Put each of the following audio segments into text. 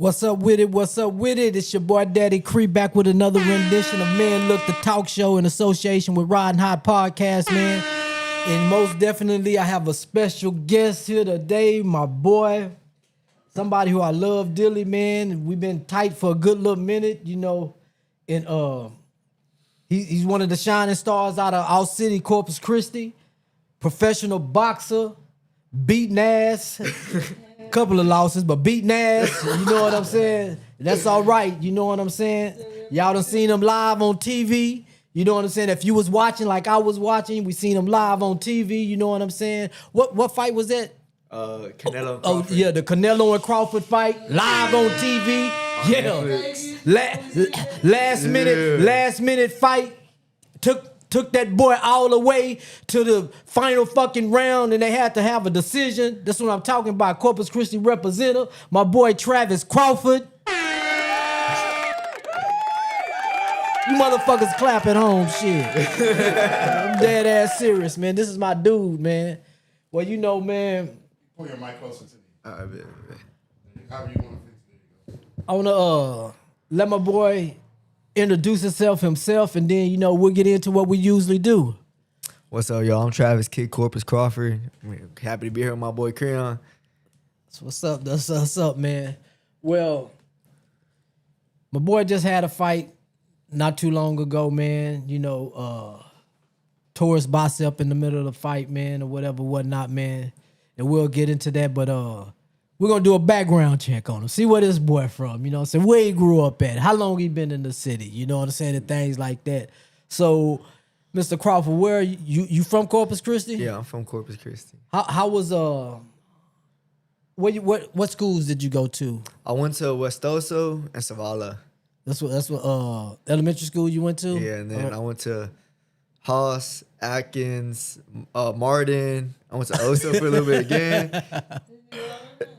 What's up with it? What's up with it? It's your boy Daddy Cree back with another rendition of Man Look the Talk Show in association with Ridin Hot Podcast, man. And most definitely, I have a special guest here today, my boy. Somebody who I love dearly, man. We've been tight for a good little minute, you know. And he's one of the shining stars out of our city, Corpus Christi. Professional boxer, beating ass. Couple of losses, but beating ass, you know what I'm saying? That's all right, you know what I'm saying? Y'all done seen him live on TV, you know what I'm saying? If you was watching like I was watching, we seen him live on TV, you know what I'm saying? What fight was that? Canelo and Crawford. Oh yeah, the Canelo and Crawford fight, live on TV. Yeah. Last minute fight. Took that boy all the way to the final fucking round, and they had to have a decision. That's what I'm talking about. Corpus Christi representative, my boy Travis Crawford. You motherfuckers clap at home, shit. I'm dead ass serious, man. This is my dude, man. Well, you know, man. Pull your mic closer to me. Alright, man. However you want to fix it. There you go. I wanna let my boy introduce himself, and then, you know, we'll get into what we usually do. What's up, y'all? I'm Travis Kid Corpus Crawford. I'm happy to be here with my boy Creon. So what's up, man? Well, my boy just had a fight not too long ago, man. You know, tore his bicep in the middle of the fight, man, or whatnot, man. And we'll get into that, but we're gonna do a background check on him. See where this boy from, you know what I'm saying? Where he grew up at, how long he been in the city, you know what I'm saying, and things like that. So, Mr. Crawford, where are you from Corpus Christi? Yeah, I'm from Corpus Christi. How was what schools did you go to? I went to Westoso and Zavala. That's what elementary school you went to? Yeah, and then I went to Haas, Atkins, Martin. I went to Oso for a little bit again.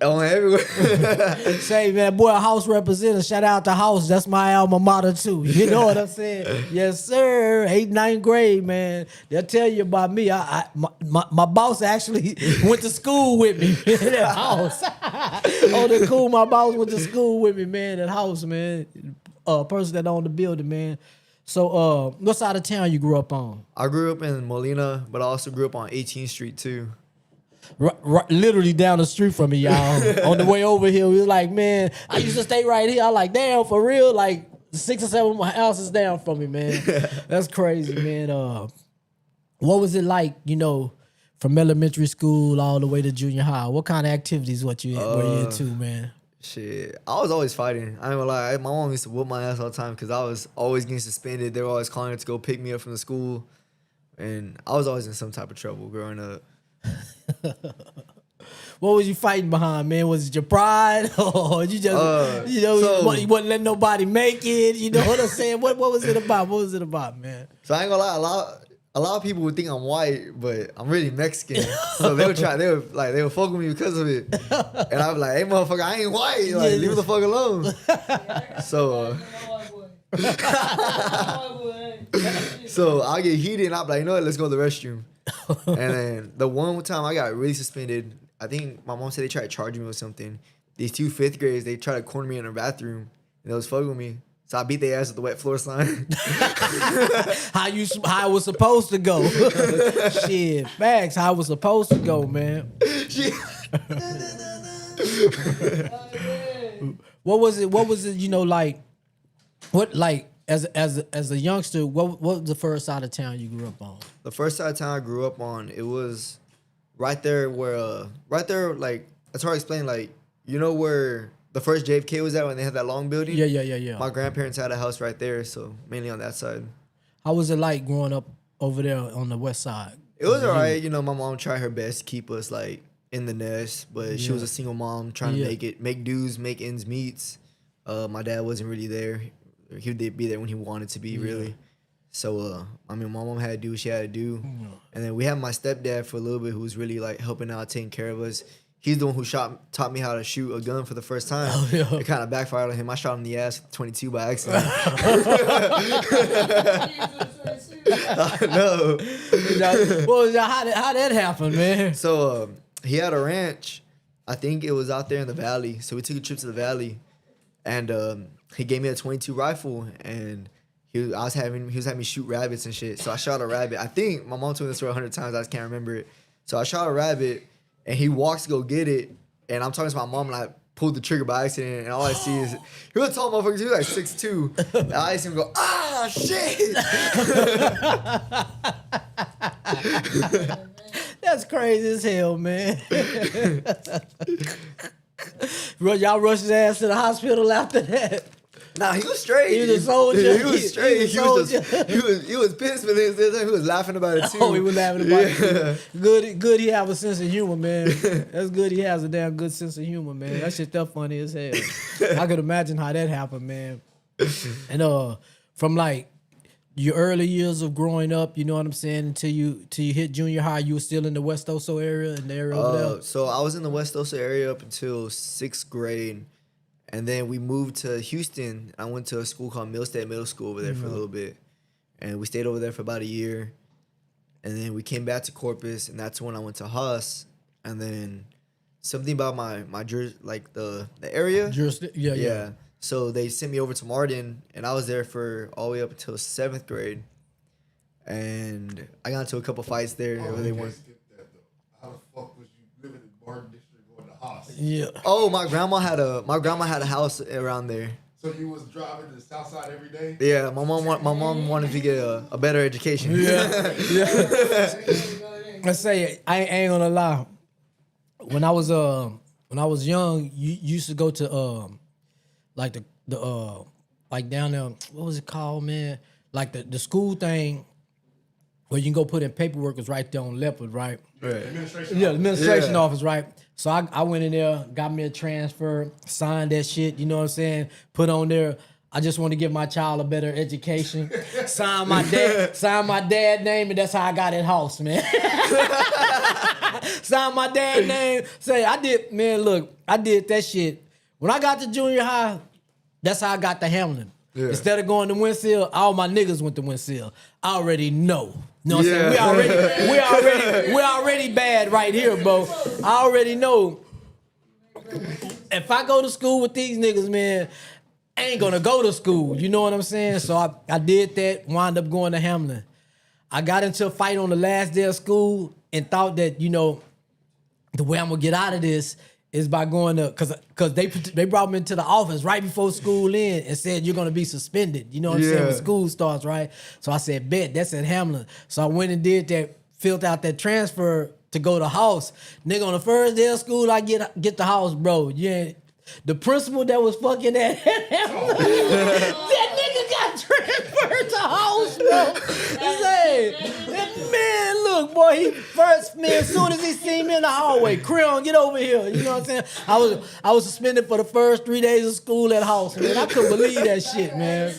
I went everywhere. Say, man, boy, a House representative. Shout out to House. That's my alma mater too. You know what I'm saying? Yes, sir. 8th, 9th grade, man. They'll tell you about me. My boss actually went to school with me at House. Oh, the cool. My boss went to school with me, man, at House, man. Person that owned the building, man. So, what side of town you grew up on? I grew up in Molina, but I also grew up on 18th Street too. Literally down the street from me, y'all. On the way over here, we was like, man, I used to stay right here. I like, damn, for real, like 6 or 7 houses down from me, man. That's crazy, man. What was it like, you know, from elementary school all the way to junior high? What kind of activities were you into, man? Shit, I was always fighting. I ain't gonna lie. My mom used to whoop my ass all the time because I was always getting suspended. They were always calling her to go pick me up from the school, and I was always in some type of trouble growing up. What was you fighting behind, man? Was it your pride, or you just, you wasn't letting nobody make it? You know what I'm saying? What was it about? What was it about, man? So I ain't gonna lie. A lot of people would think I'm white, but I'm really Mexican. So they would fuck with me because of it. And I was like, hey, motherfucker, I ain't white. Like, leave me the fuck alone. So I get heated and I'm like, you know what, let's go to the restroom. And then the one time I got really suspended, I think my mom said they tried to charge me with something. These 2 5th graders, they tried to corner me in their bathroom and they was fucking with me. So I beat their ass with the wet floor sign. How it was supposed to go. Shit, facts. How it was supposed to go, man. What was it? You know, like what, like as a youngster, what was the first side of town you grew up on? The first side of town I grew up on, it was right there where like it's hard to explain. Like, you know where the first JFK was at when they had that long building? Yeah. My grandparents had a house right there, so mainly on that side. How was it like growing up over there on the west side? It was alright. You know, my mom tried her best to keep us like in the nest, but she was a single mom trying to make dues, make ends meets. My dad wasn't really there. He would be there when he wanted to be, really. So, I mean, my mom had to do what she had to do. And then we had my stepdad for a little bit who was really like helping out, taking care of us. He's the one who taught me how to shoot a gun for the first time. Oh, yeah. It kind of backfired on him. I shot him in the ass with 22 by accident. No. How that happen, man? So he had a ranch. I think it was out there in the valley. So we took a trip to the valley. and he gave me a 22 rifle, and he was having me shoot rabbits and shit. So I shot a rabbit. I think my mom told me this story 100 times. I just can't remember it. So I shot a rabbit, and he walks to go get it, and I'm talking to my mom, and I pulled the trigger by accident, and all I see is he was a tall motherfucker. He was like 6'2". And I see him go, ah, shit. That's crazy as hell, man. Y'all rushed his ass to the hospital after that. Nah, he was straight. He was a soldier. Yeah, he was straight. He was a He was pissed, but he was laughing about it too. Oh, he was laughing about it too. Good he have a sense of humor, man. That's good he has a damn good sense of humor, man. That shit that funny as hell. I could imagine how that happened, man. And from like your early years of growing up, you know what I'm saying, until you hit junior high, you were still in the West Oso area, in the area over there? So I was in the West Oso area up until 6th grade. And then we moved to Houston. I went to a school called Millstead Middle School over there for a little bit. And we stayed over there for about a year. And then we came back to Corpus, and that's when I went to Huss. And then something about my like the area. Yeah. So they sent me over to Martin, and I was there for all the way up until 7th grade. And I got into a couple fights there. How the fuck was you living in Martin District going to Haas? Yeah. Oh, my grandma had a house around there. So you was driving to the south side every day? Yeah, my mom wanted to get a better education. Yeah. I say I ain't gonna lie. When I was young, you used to go to like the like down there, what was it called, man? Like the school thing where you can go put in paperwork was right there on Leopard, right? Right. The administration office, right? So I went in there, got me a transfer, signed that shit, you know what I'm saying? Put on there, I just want to give my child a better education. Sign my dad name, and that's how I got that house, man. Sign my dad name. Say, I did that shit. When I got to junior high, that's how I got to Hamlin. Yeah. Instead of going to Winfield, all my niggas went to Winfield. I already know. You know what I'm saying? We already bad right here, bro. I already know. If I go to school with these niggas, man, I ain't gonna go to school. You know what I'm saying? So I did that, wound up going to Hamlin. I got into a fight on the last day of school and thought that, you know, the way I'm gonna get out of this is by going to, cause they brought me into the office right before school in and said, you're gonna be suspended. You know what I'm saying? When school starts, right? So I said, bet, that's at Hamlin. So I went and did that, filled out that transfer to go to house. Nigga, on the first day of school, I get the house, bro. Yeah. The principal that was fucking at Hamlin, that nigga got transferred to house, bro. Man, look, boy, he first, man, as soon as he seen me in the hallway, Creon, get over here. You know what I'm saying? I was suspended for the first 3 days of school at house, man. I couldn't believe that shit, man.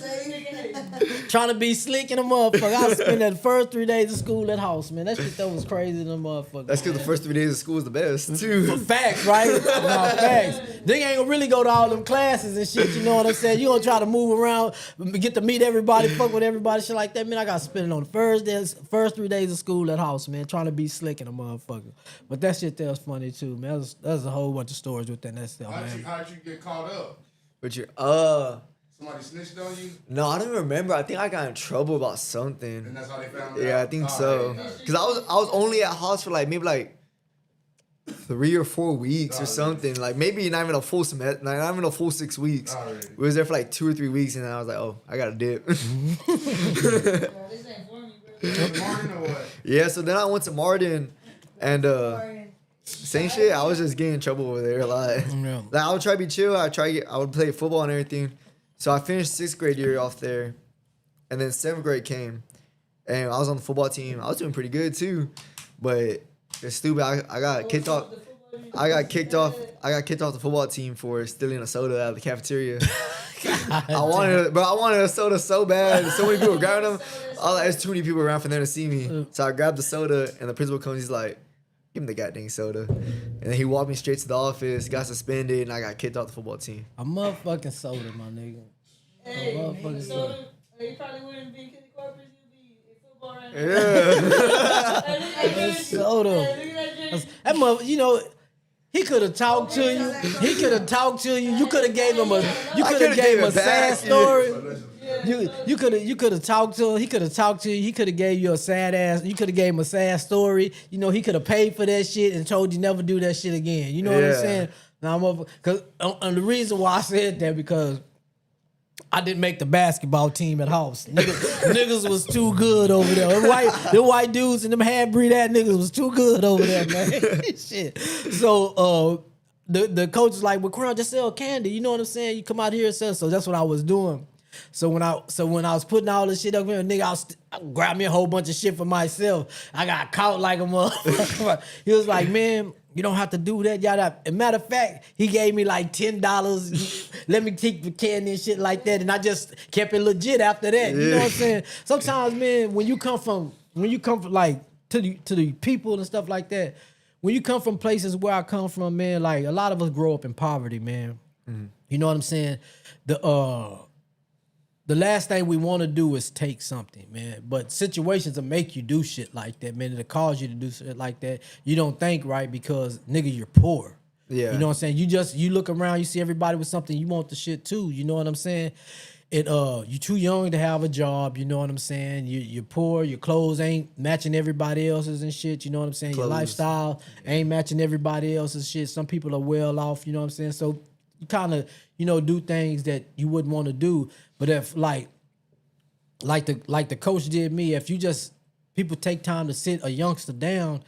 Trying to be slick in a motherfucker. I was spending the first 3 days of school at house, man. That shit that was crazy in a motherfucker. That's because the first 3 days of school is the best, too. Facts, right? No, facts. They ain't gonna really go to all them classes and shit, you know what I'm saying? You gonna try to move around, get to meet everybody, fuck with everybody, shit like that. Man, I got spending on the first 3 days of school at house, man, trying to be slick in a motherfucker. But that shit there was funny, too, man. There's a whole bunch of stories with that stuff, man. How'd you get caught up? But Somebody snitched on you? No, I don't remember. I think I got in trouble about something. And that's how they found out? Yeah, I think so. Because I was only at house for like maybe 3 or 4 weeks or something. Like maybe not even a full semester, not even a full 6 weeks. We was there for like 2 or 3 weeks, and then I was like, oh, I got to dip. Martin or what? Yeah, so then I went to Martin, and same shit. I was just getting in trouble over there a lot. Yeah. Like I would try to be chill. I would play football and everything. So I finished 6th grade year off there, and then 7th grade came, and I was on the football team. I was doing pretty good too, but it's stupid. I got kicked off. I got kicked off the football team for stealing a soda out of the cafeteria. I wanted a soda so bad. So many people grabbing them. There's too many people around for them to see me. So I grabbed the soda, and the principal comes. He's like, give me the goddamn soda. And then he walked me straight to the office, got suspended, and I got kicked off the football team. A motherfucking soda, my nigga. Hey, a motherfucking soda. You probably wouldn't be in Corpus, you'd be in football right now. Yeah. Soda. That mother, you know, He could have talked to you. He could have talked to you. You could have gave him a. You could have gave him a sad story. You could have talked to him. He could have talked to you. He could have gave you a sad ass. You could have gave him a sad story. You know, he could have paid for that shit and told you never do that shit again. You know what I'm saying? Now I'm over because the reason why I said that because I didn't make the basketball team at House. Niggas was too good over there. The white dudes and them half-breed ass niggas was too good over there, man. Shit. So the coach was like, well, Crown, just sell candy. You know what I'm saying? You come out here and sell. So that's what I was doing. So when I was putting all this shit up here, nigga, I grabbed me a whole bunch of shit for myself. I got caught like a motherfucker. He was like, man, you don't have to do that, yada. As a matter of fact, he gave me like $10. Let me take the candy and shit like that, and I just kept it legit after that. You know what I'm saying? Sometimes, man, when you come from like to the people and stuff like that, when you come from places where I come from, man, like a lot of us grow up in poverty, man. Mm-hmm. You know what I'm saying? The last thing we want to do is take something, man. But situations will make you do shit like that, man. It'll cause you to do shit like that. You don't think right because, nigga, you're poor. Yeah. You know what I'm saying? You look around, you see everybody with something, you want the shit too. You know what I'm saying? You're too young to have a job. You know what I'm saying? You're poor. Your clothes ain't matching everybody else's and shit. You know what I'm saying? Your lifestyle ain't matching everybody else's shit. Some people are well off. You know what I'm saying? So you kind of, do things that you wouldn't want to do. But if like the coach did me, if you just people take time to sit a youngster down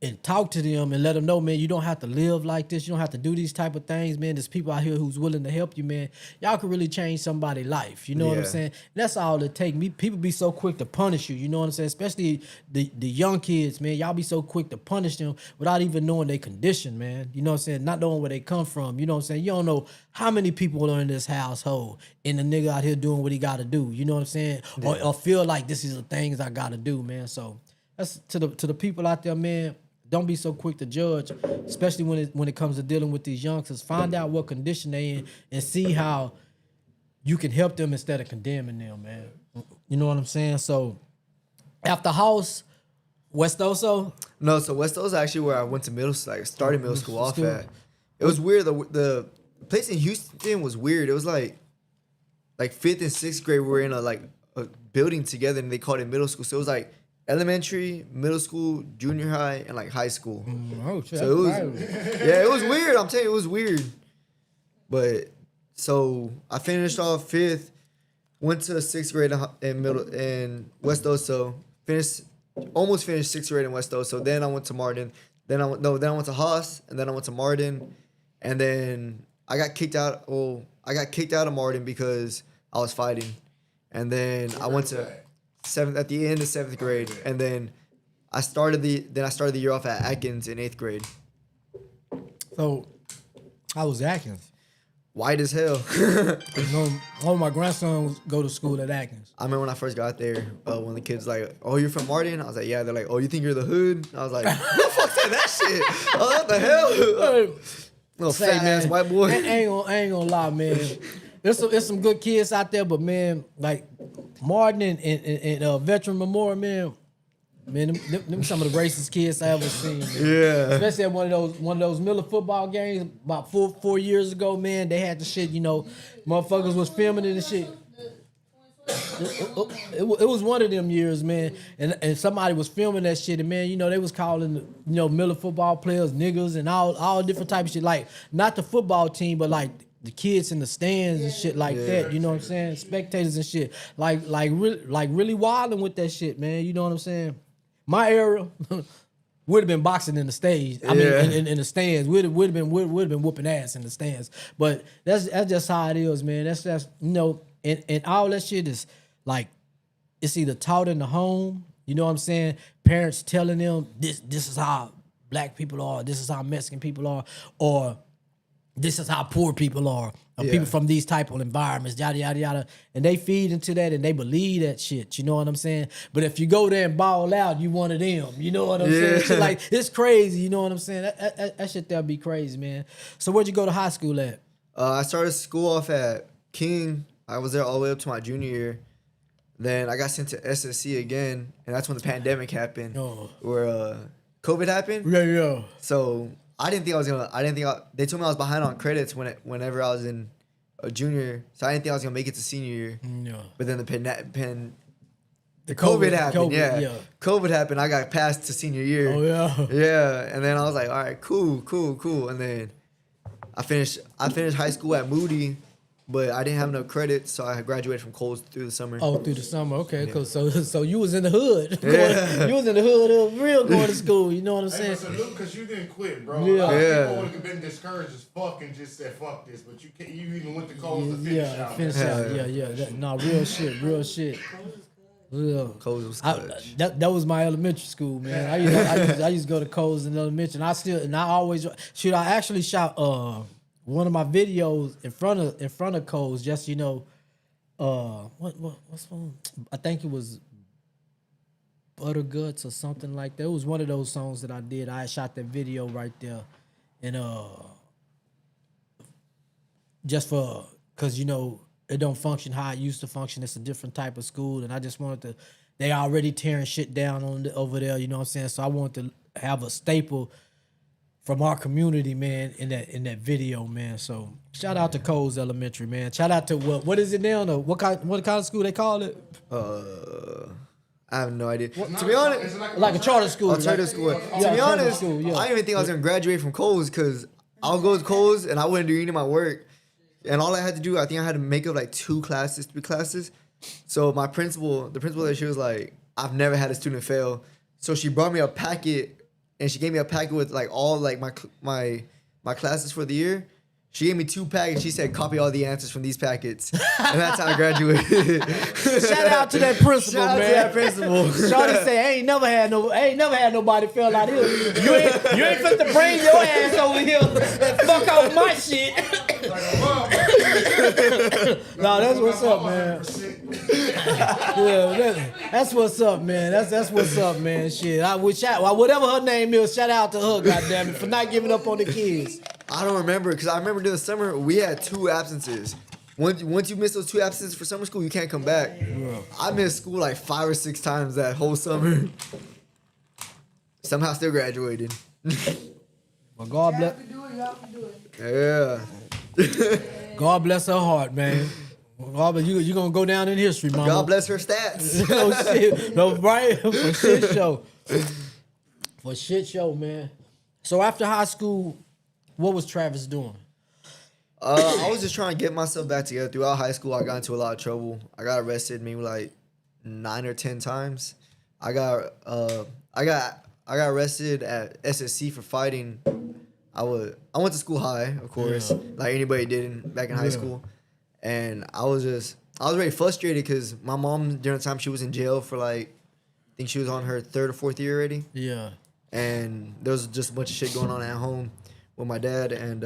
and talk to them and let them know, man, you don't have to live like this. You don't have to do these type of things, man. There's people out here who's willing to help you, man. Y'all can really change somebody's life. You know what I'm saying? That's all it takes. People be so quick to punish you. You know what I'm saying? Especially the young kids, man. Y'all be so quick to punish them without even knowing their condition, man. You know what I'm saying? Not knowing where they come from. You know what I'm saying? You don't know how many people are in this household and the nigga out here doing what he got to do. You know what I'm saying? Yeah. Or feel like this is the things I got to do, man. So that's to the people out there, man. Don't be so quick to judge, especially when it comes to dealing with these youngsters. Find out what condition they in and see how you can help them instead of condemning them, man. You know what I'm saying? So after House, West Oso? No, so West Oso is actually where I went to started middle school off at. It was weird. The place in Houston was weird. It was like 5th and 6th grade. We were in a building together and they called it middle school. So it was like elementary, middle school, junior high, and like high school. Oh, shit. So it was weird. I'm telling you, it was weird. But so I finished off 5th, went to 6th grade in West Oso, almost finished 6th grade in West Oso. Then I went to Martin. Then I went to Haas, and then I went to Martin, and then I got kicked out. Well, I got kicked out of Martin because I was fighting, and then I went to at the end of 7th grade, and then I started the year off at Atkins in 8th grade. So, how was Atkins? White as hell. All my grandsons go to school at Atkins. I remember when I first got there, one of the kids like, "Oh, you're from Martin?" I was like, "Yeah." They're like, "Oh, you think you're the hood?" I was like, "Who the fuck said that shit? Oh, what the hell?" Little fat ass white boy. I ain't gonna lie, man. There's some good kids out there, but man, like Martin and Veteran Memorial, man, them some of the racist kids I ever seen. Man. Yeah. Especially at one of those Miller football games about four years ago, man. They had the shit, motherfuckers was filming it and shit. It was one of them years, man, and somebody was filming that shit, and man, they was calling Miller football players niggas and all different type of shit, like not the football team, but like the kids in the stands and shit like that. You know what I'm saying? Spectators and shit, like really wilding with that shit, man. You know what I'm saying? My era would have been boxing in the stage. I mean, in the stands, would have been whooping ass in the stands. But that's just how it is, man. That's and all that shit is like, it's either taught in the home. You know what I'm saying? Parents telling them this is how black people are, this is how Mexican people are, or this is how poor people are, or people from these type of environments, yada, yada, yada. And they feed into that and they believe that shit, you know what I'm saying? But if you go there and ball out, you one of them, you know what I'm saying? Shit like, it's crazy, you know what I'm saying? That shit there be crazy, man. So where'd you go to high school at? I started school off at King. I was there all the way up to my junior year. Then I got sent to SSC again, and that's when the pandemic happened, where COVID happened. Yeah. So I didn't think I was gonna. They told me I was behind on credits whenever I was in a junior, so I didn't think I was gonna make it to senior year. Yeah. But then the COVID happened. Yeah. COVID happened. I got passed to senior year. Oh yeah. Yeah, and then I was like, all right, cool. And then I finished high school at Moody, but I didn't have enough credits, so I graduated from Coles through the summer. Oh, through the summer. Okay, cool. So you was in the hood. Yeah. You was in the hood of real going to school. You know what I'm saying? Salute because you didn't quit, bro. Yeah. A lot of Yeah. people would have been discouraged as fuck and just said fuck this, but you even went to Coles to finish Yeah, out. finish out. Yeah. Real shit. Real. Coles was clutch. That was my elementary school, man. I used to go to Coles in elementary, and I always shoot. I actually shot one of my videos in front of Coles, just what's one? I think it was Butterguts or something like that. It was one of those songs that I did. I shot that video right there, and just for because it don't function how it used to function. It's a different type of school, and I just wanted to. They already tearing shit down over there. You know what I'm saying? So I wanted to have a staple from our community, man, in that video, man. So shout out to Coles Elementary, man. Shout out to what is it now? What kind of school they call it? I have no idea. To be honest, Like a charter school. alternative school. Yeah, To be charter honest, school, yeah. I didn't even think I was gonna graduate from Coles because I would go to Coles and I wouldn't do any of my work, and all I had to do, I think I had to make up like 3 classes. So the principal there, she was like, I've never had a student fail, so she brought me a packet. And she gave me a packet with like all like my classes for the year. She gave me 2 packets. She said, copy all the answers from these packets. And that's how I graduated. Shout out to that principal, Shout out man. to that principal. Shorty say, I ain't never had nobody fail out here. You ain't fit to bring your ass over here and fuck off my shit. No, that's what's up, man. Yeah, that's what's up, man. That's what's up, man. Shit, whatever her name is, shout out to her, goddammit, for not giving up on the kids. I don't remember because I remember during the summer we had 2 absences. Once you miss those 2 absences for summer school, you can't come back. Yeah. I missed school like 5 or 6 times that whole summer. Somehow still graduated. Well, God bless. Yeah. God bless her heart, man. God, but you gonna go down in history, mama. God bless her stats. No shit, no right for shit show. For shit show, man. So after high school, what was Travis doing? I was just trying to get myself back together. Throughout high school, I got into a lot of trouble. I got arrested maybe like 9 or 10 times. I got arrested at SSC for fighting. I went to school high, of course, like anybody did back in high school, and I was very frustrated because my mom during the time she was in jail for like, I think she was on her 3rd or 4th year already. Yeah. And there was just a bunch of shit going on at home with my dad, and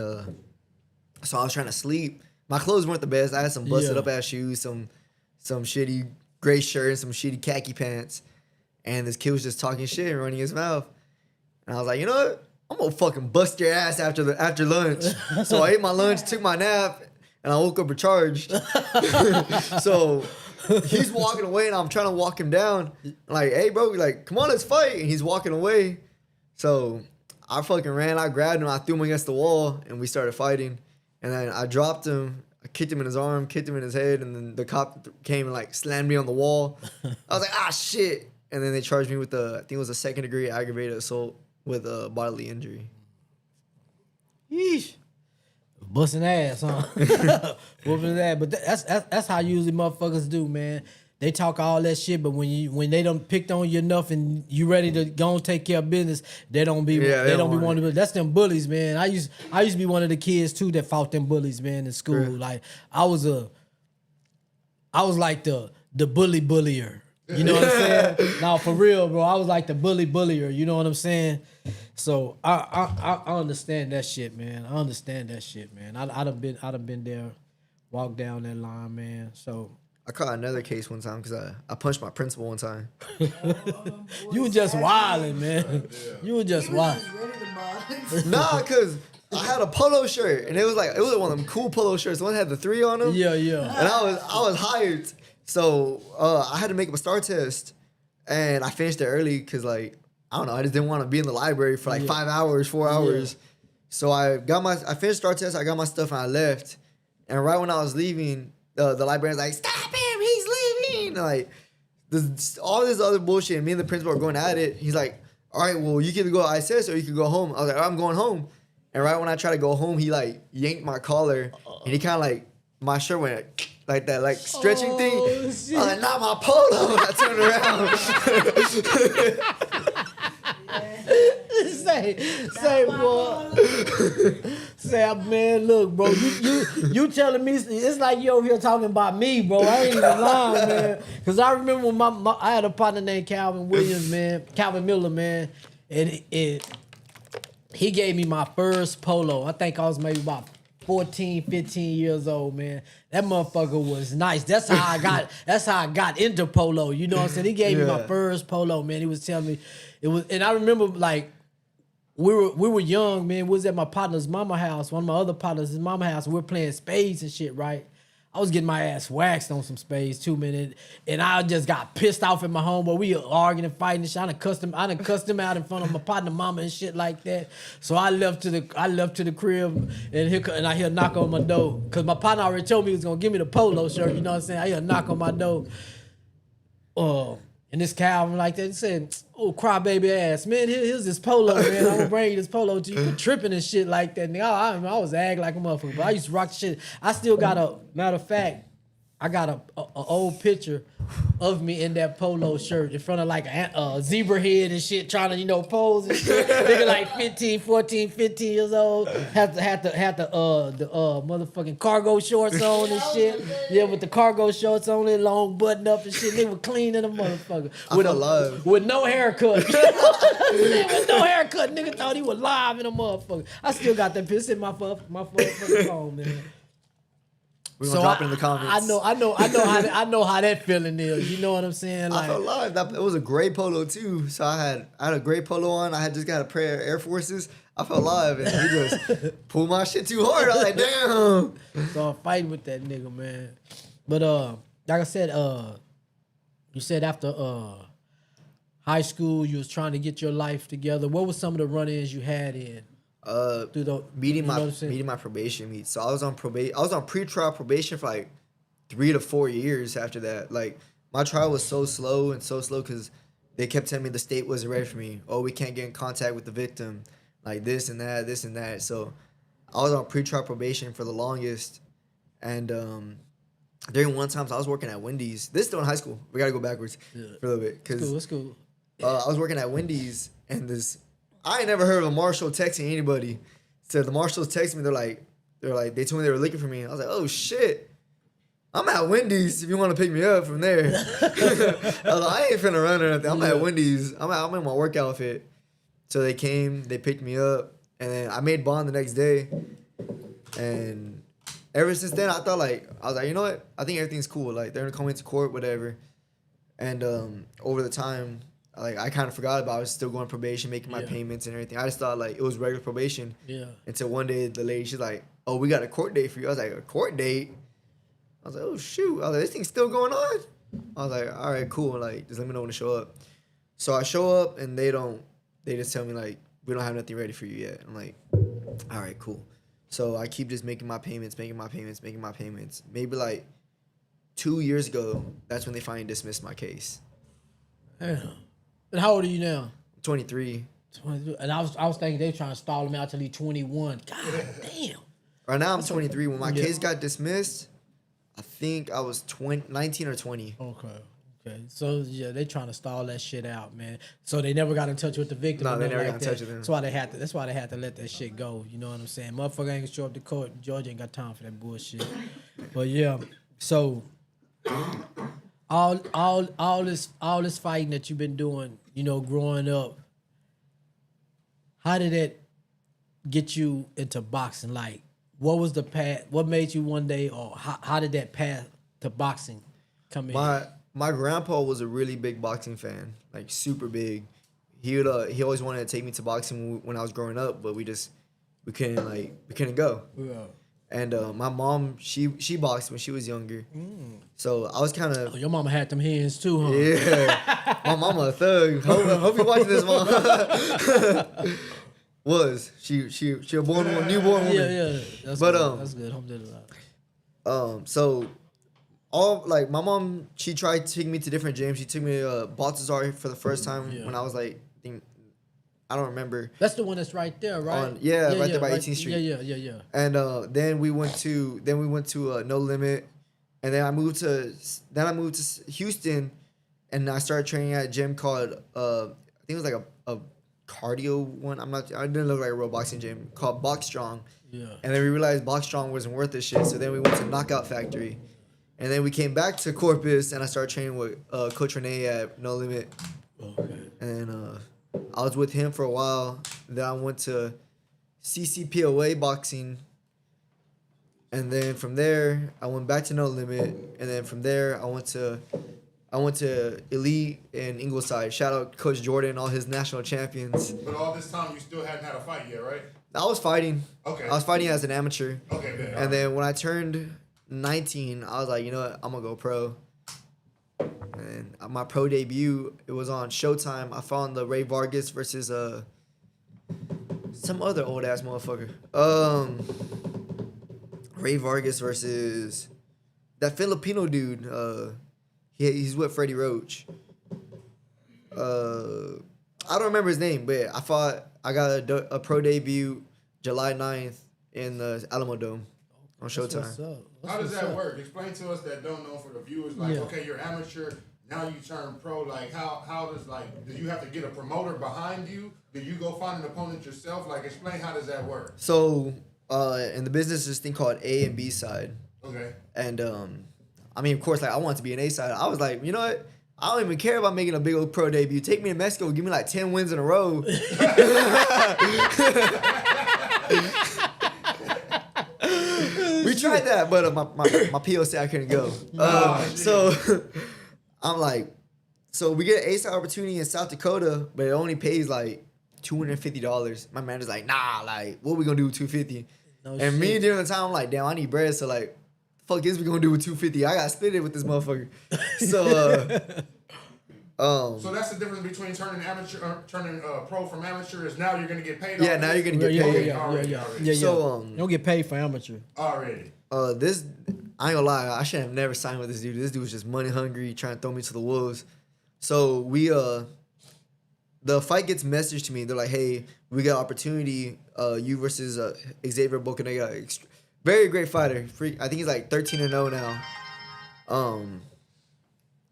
so I was trying to sleep. My clothes weren't the best. I had some busted up ass shoes, some shitty gray shirt, and some shitty khaki pants, and this kid was just talking shit and running his mouth, and I was like, you know what? I'm gonna fucking bust your ass after lunch. So I ate my lunch, took my nap, and I woke up recharged. So he's walking away, and I'm trying to walk him down. I'm like, hey, bro, like, come on, let's fight. And he's walking away. So I fucking ran. I grabbed him. I threw him against the wall, and we started fighting. And then I dropped him. I kicked him in his arm, kicked him in his head, and then the cop came and like slammed me on the wall. I was like, ah, shit. And then they charged me with I think it was a 2nd-degree aggravated assault with a bodily injury. Yeesh. Busting ass, huh? Whooping ass. But that's how usually motherfuckers do, man. They talk all that shit, but when they done picked on you enough and you ready to go and take care of business, they don't be wanting to. That's them bullies, man. I used to be one of the kids too that fought them bullies, man, in school. Sure. Like I was like the bully bullier. You know what I'm saying? Now for real, bro. I was like the bullier. You know what I'm saying? So I understand that shit, man. I done been there, walked down that line, man. So I caught another case one time because I punched my principal one time. You were just wilding, man. You were just wild. Nah, because I had a polo shirt, and it was one of them cool polo shirts. The one that had the 3 on them. Yeah. And I was hired, so I had to make up a STAR test, and I finished it early because like I don't know, I just didn't want to be in the library for like 5 hours, 4 hours. So I finished Star Test, I got my stuff, and I left. And right when I was leaving, the librarian's like, stop him, he's leaving. And like, all this other bullshit, and me and the principal are going at it. He's like, all right, well, you can go to ISS or you can go home. I was like, I'm going home. And right when I tried to go home, he like yanked my collar, and he kind of like, my shirt went like that, like stretching thing. Shit. I was like, not my polo. I turned around. say, boy. Say, man, look, bro, you telling me it's like you over here talking about me, bro. I ain't even lying, man. Cause I remember when I had a partner named Calvin Miller, man, and he gave me my first polo. I think I was maybe about 14, 15 years old, man. That motherfucker was nice. That's how I got into polo. You know what I'm saying? He gave me my first polo, man. He was telling me and I remember like we were young, man. We was at my partner's mama house, one of my other partners' mama house, and we were playing spades and shit, right? I was getting my ass waxed on some spades too, man. And I just got pissed off at my homeboy. We were arguing and fighting and shit. I done cussed him out in front of my partner mama and shit like that. So I left to the crib, and I hear a knock on my door. Cause my partner already told me he was gonna give me the polo shirt, you know what I'm saying? I hear a knock on my door. And this Calvin like that said, oh, crybaby ass, man, here's this polo, man. I'm gonna bring you this polo to you. You tripping and shit like that. Nigga, I was acting like a motherfucker, but I used to rock the shit. I still got matter of fact, I got a old picture of me in that polo shirt in front of like a zebra head and shit, trying to, pose and shit. Nigga like 15 years old. Had the motherfucking cargo shorts on and shit. Yeah, with the cargo shorts on and long button up and shit. They were clean in a motherfucker. With no haircut. With no haircut. Nigga thought he was live in a motherfucker. I still got that picture in my fucking phone, man. We're gonna drop it in the comments. I know how that feeling is. You know what I'm saying? Like, I felt live. It was a gray polo too. So I had a gray polo on. I had just got a pair of Air Forces. I felt live, and he just pulled my shit too hard. I was like, damn. So I'm fighting with that nigga, man. But like I said, you said after high school you was trying to get your life together. What were some of the run-ins you had in? Meeting my probation meet. So I was on pre-trial probation for like 3 to 4 years after that. Like my trial was so slow because they kept telling me the state wasn't ready for me. Oh, we can't get in contact with the victim. Like this and that. So I was on pre-trial probation for the longest. And during one time, so I was working at Wendy's. This is still in high school. We gotta go backwards for a little bit. It's cool. I was working at Wendy's, and I ain't never heard of a marshal texting anybody. So the marshals texted me. They told me they were looking for me. I was like, oh shit, I'm at Wendy's. If you want to pick me up from there, I was like, I ain't finna run or nothing. I'm at Wendy's. I'm in my work outfit. So they came, they picked me up, and then I made bond the next day. And ever since then, I was like, you know what? I think everything's cool. Like they're gonna come into court, whatever. And over the time, I kind of forgot about it. I was still going probation, making my payments and everything. I just thought like it was regular probation. Yeah. Until one day the lady, she's like, "Oh, we got a court date for you." I was like, "A court date?" I was like, "Oh shoot!" I was like, "This thing's still going on?" I was like, "All right, cool. Like, just let me know when to show up." So I show up and they just tell me like, "We don't have nothing ready for you yet." I'm like, "All right, cool." So I keep just making my payments. Maybe like 2 years ago, that's when they finally dismissed my case. Damn. And how old are you now? 23. 23. And I was thinking they were trying to stall him out till he's 21. God damn. Right now I'm 23. When my case got dismissed, I think I was 19 or 20. Okay. So yeah, they trying to stall that shit out, man. So they never got in touch with the victim. No, they never got in touch with them. That's why they had to let that shit go. You know what I'm saying? Motherfucker ain't gonna show up to court. Georgia ain't got time for that bullshit. But yeah, so all this fighting that you've been doing, growing up, how did that get you into boxing? Like, what was the path? What made you one day, or how did that path to boxing come in? My grandpa was a really big boxing fan, like super big. He always wanted to take me to boxing when I was growing up, but we couldn't go. Yeah. And my mom, she boxed when she was younger. So I was kind of... Oh, your mama had them hands too, huh? Yeah. My mama a thug. Hope you watching this, mom. Was she a newborn woman? Yeah. That's But, good. That's good. Alhamdulillah. So all like my mom, she tried to take me to different gyms. She took me to Baltazar for the first time when I was like, I don't remember. That's the one that's right there, right? Right there by 18th Street. Yeah. And then we went to No Limit, and then I moved to Houston, and I started training at a gym called I think it was like a cardio one. I didn't look like a real boxing gym called Box Strong. Yeah. And then we realized Box Strong wasn't worth this shit, so then we went to Knockout Factory, and then we came back to Corpus, and I started training with Coach Renee at No Limit. Okay. And I was with him for a while. Then I went to CCPOA boxing. And then from there, I went back to No Limit. And then from there, I went to Elite in Ingleside. Shout out Coach Jordan, all his national champions. But all this time, you still hadn't had a fight yet, right? I was fighting. Okay. I was fighting as an amateur. Okay, man. And then when I turned 19, I was like, you know what? I'm going to go pro. And my pro debut, it was on Showtime. I found the Ray Vargas versus some other old ass motherfucker. Ray Vargas versus that Filipino dude. He's with Freddie Roach. I don't remember his name, but I got a pro debut July 9th in the Alamo Dome on Showtime. How does that work? Explain to us that don't know, for the viewers. Like, okay, you're amateur, now you turn pro. Like, how does, like, do you have to get a promoter behind you? Do you go find an opponent yourself? Like, explain, how does that work? So, in the business, there's this thing called A and B side. Okay. And I mean, of course, like I wanted to be an A side. I was like, you know what? I don't even care about making a big old pro debut. Take me to Mexico, give me like 10 wins in a row. We tried that, but my PO said I couldn't go. So I'm like, so we get an A side opportunity in South Dakota, but it only pays like $250. My manager's like, nah, like, what we gonna do with $250? And me during the time, I'm like, damn, I need bread. So like, fuck is we gonna do with $250? I gotta split it with this motherfucker. So that's the difference between turning pro from amateur is now you're gonna get paid. Yeah, now you're gonna get paid. Yeah. So you don't get paid for amateur already. This, I ain't gonna lie, I should have never signed with this dude. This dude was just money hungry, trying to throw me to the wolves. So we the fight gets messaged to me. They're like, hey, we got opportunity. You versus Xavier Bocanega. Very great fighter. I think he's like 13-0 now.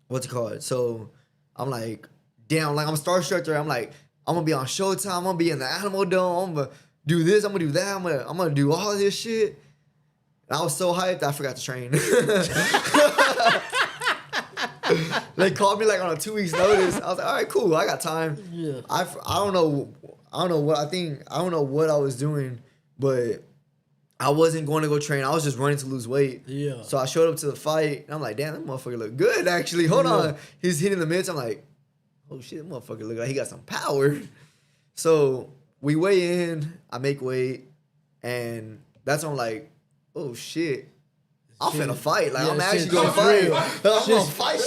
What's it called? So I'm like, damn, like I'm starstruck there. I'm like, I'm gonna be on Showtime. I'm gonna be in the Alamo Dome. I'm gonna do this. I'm gonna do that. I'm gonna do all this shit. And I was so hyped, I forgot to train. They called me like on a 2 weeks notice. I was like, all right, cool. I got time. Yeah. I don't know what I was doing, but I wasn't going to go train. I was just running to lose weight. Yeah. So I showed up to the fight, and I'm like, damn, that motherfucker look good, actually. Hold on. He's hitting the mitts. I'm like, oh, shit, that motherfucker look like he got some power. So we weigh in. I make weight. And that's when I'm like, oh, shit. I'm finna fight. Like, I'm actually gonna fight. I'm gonna fight.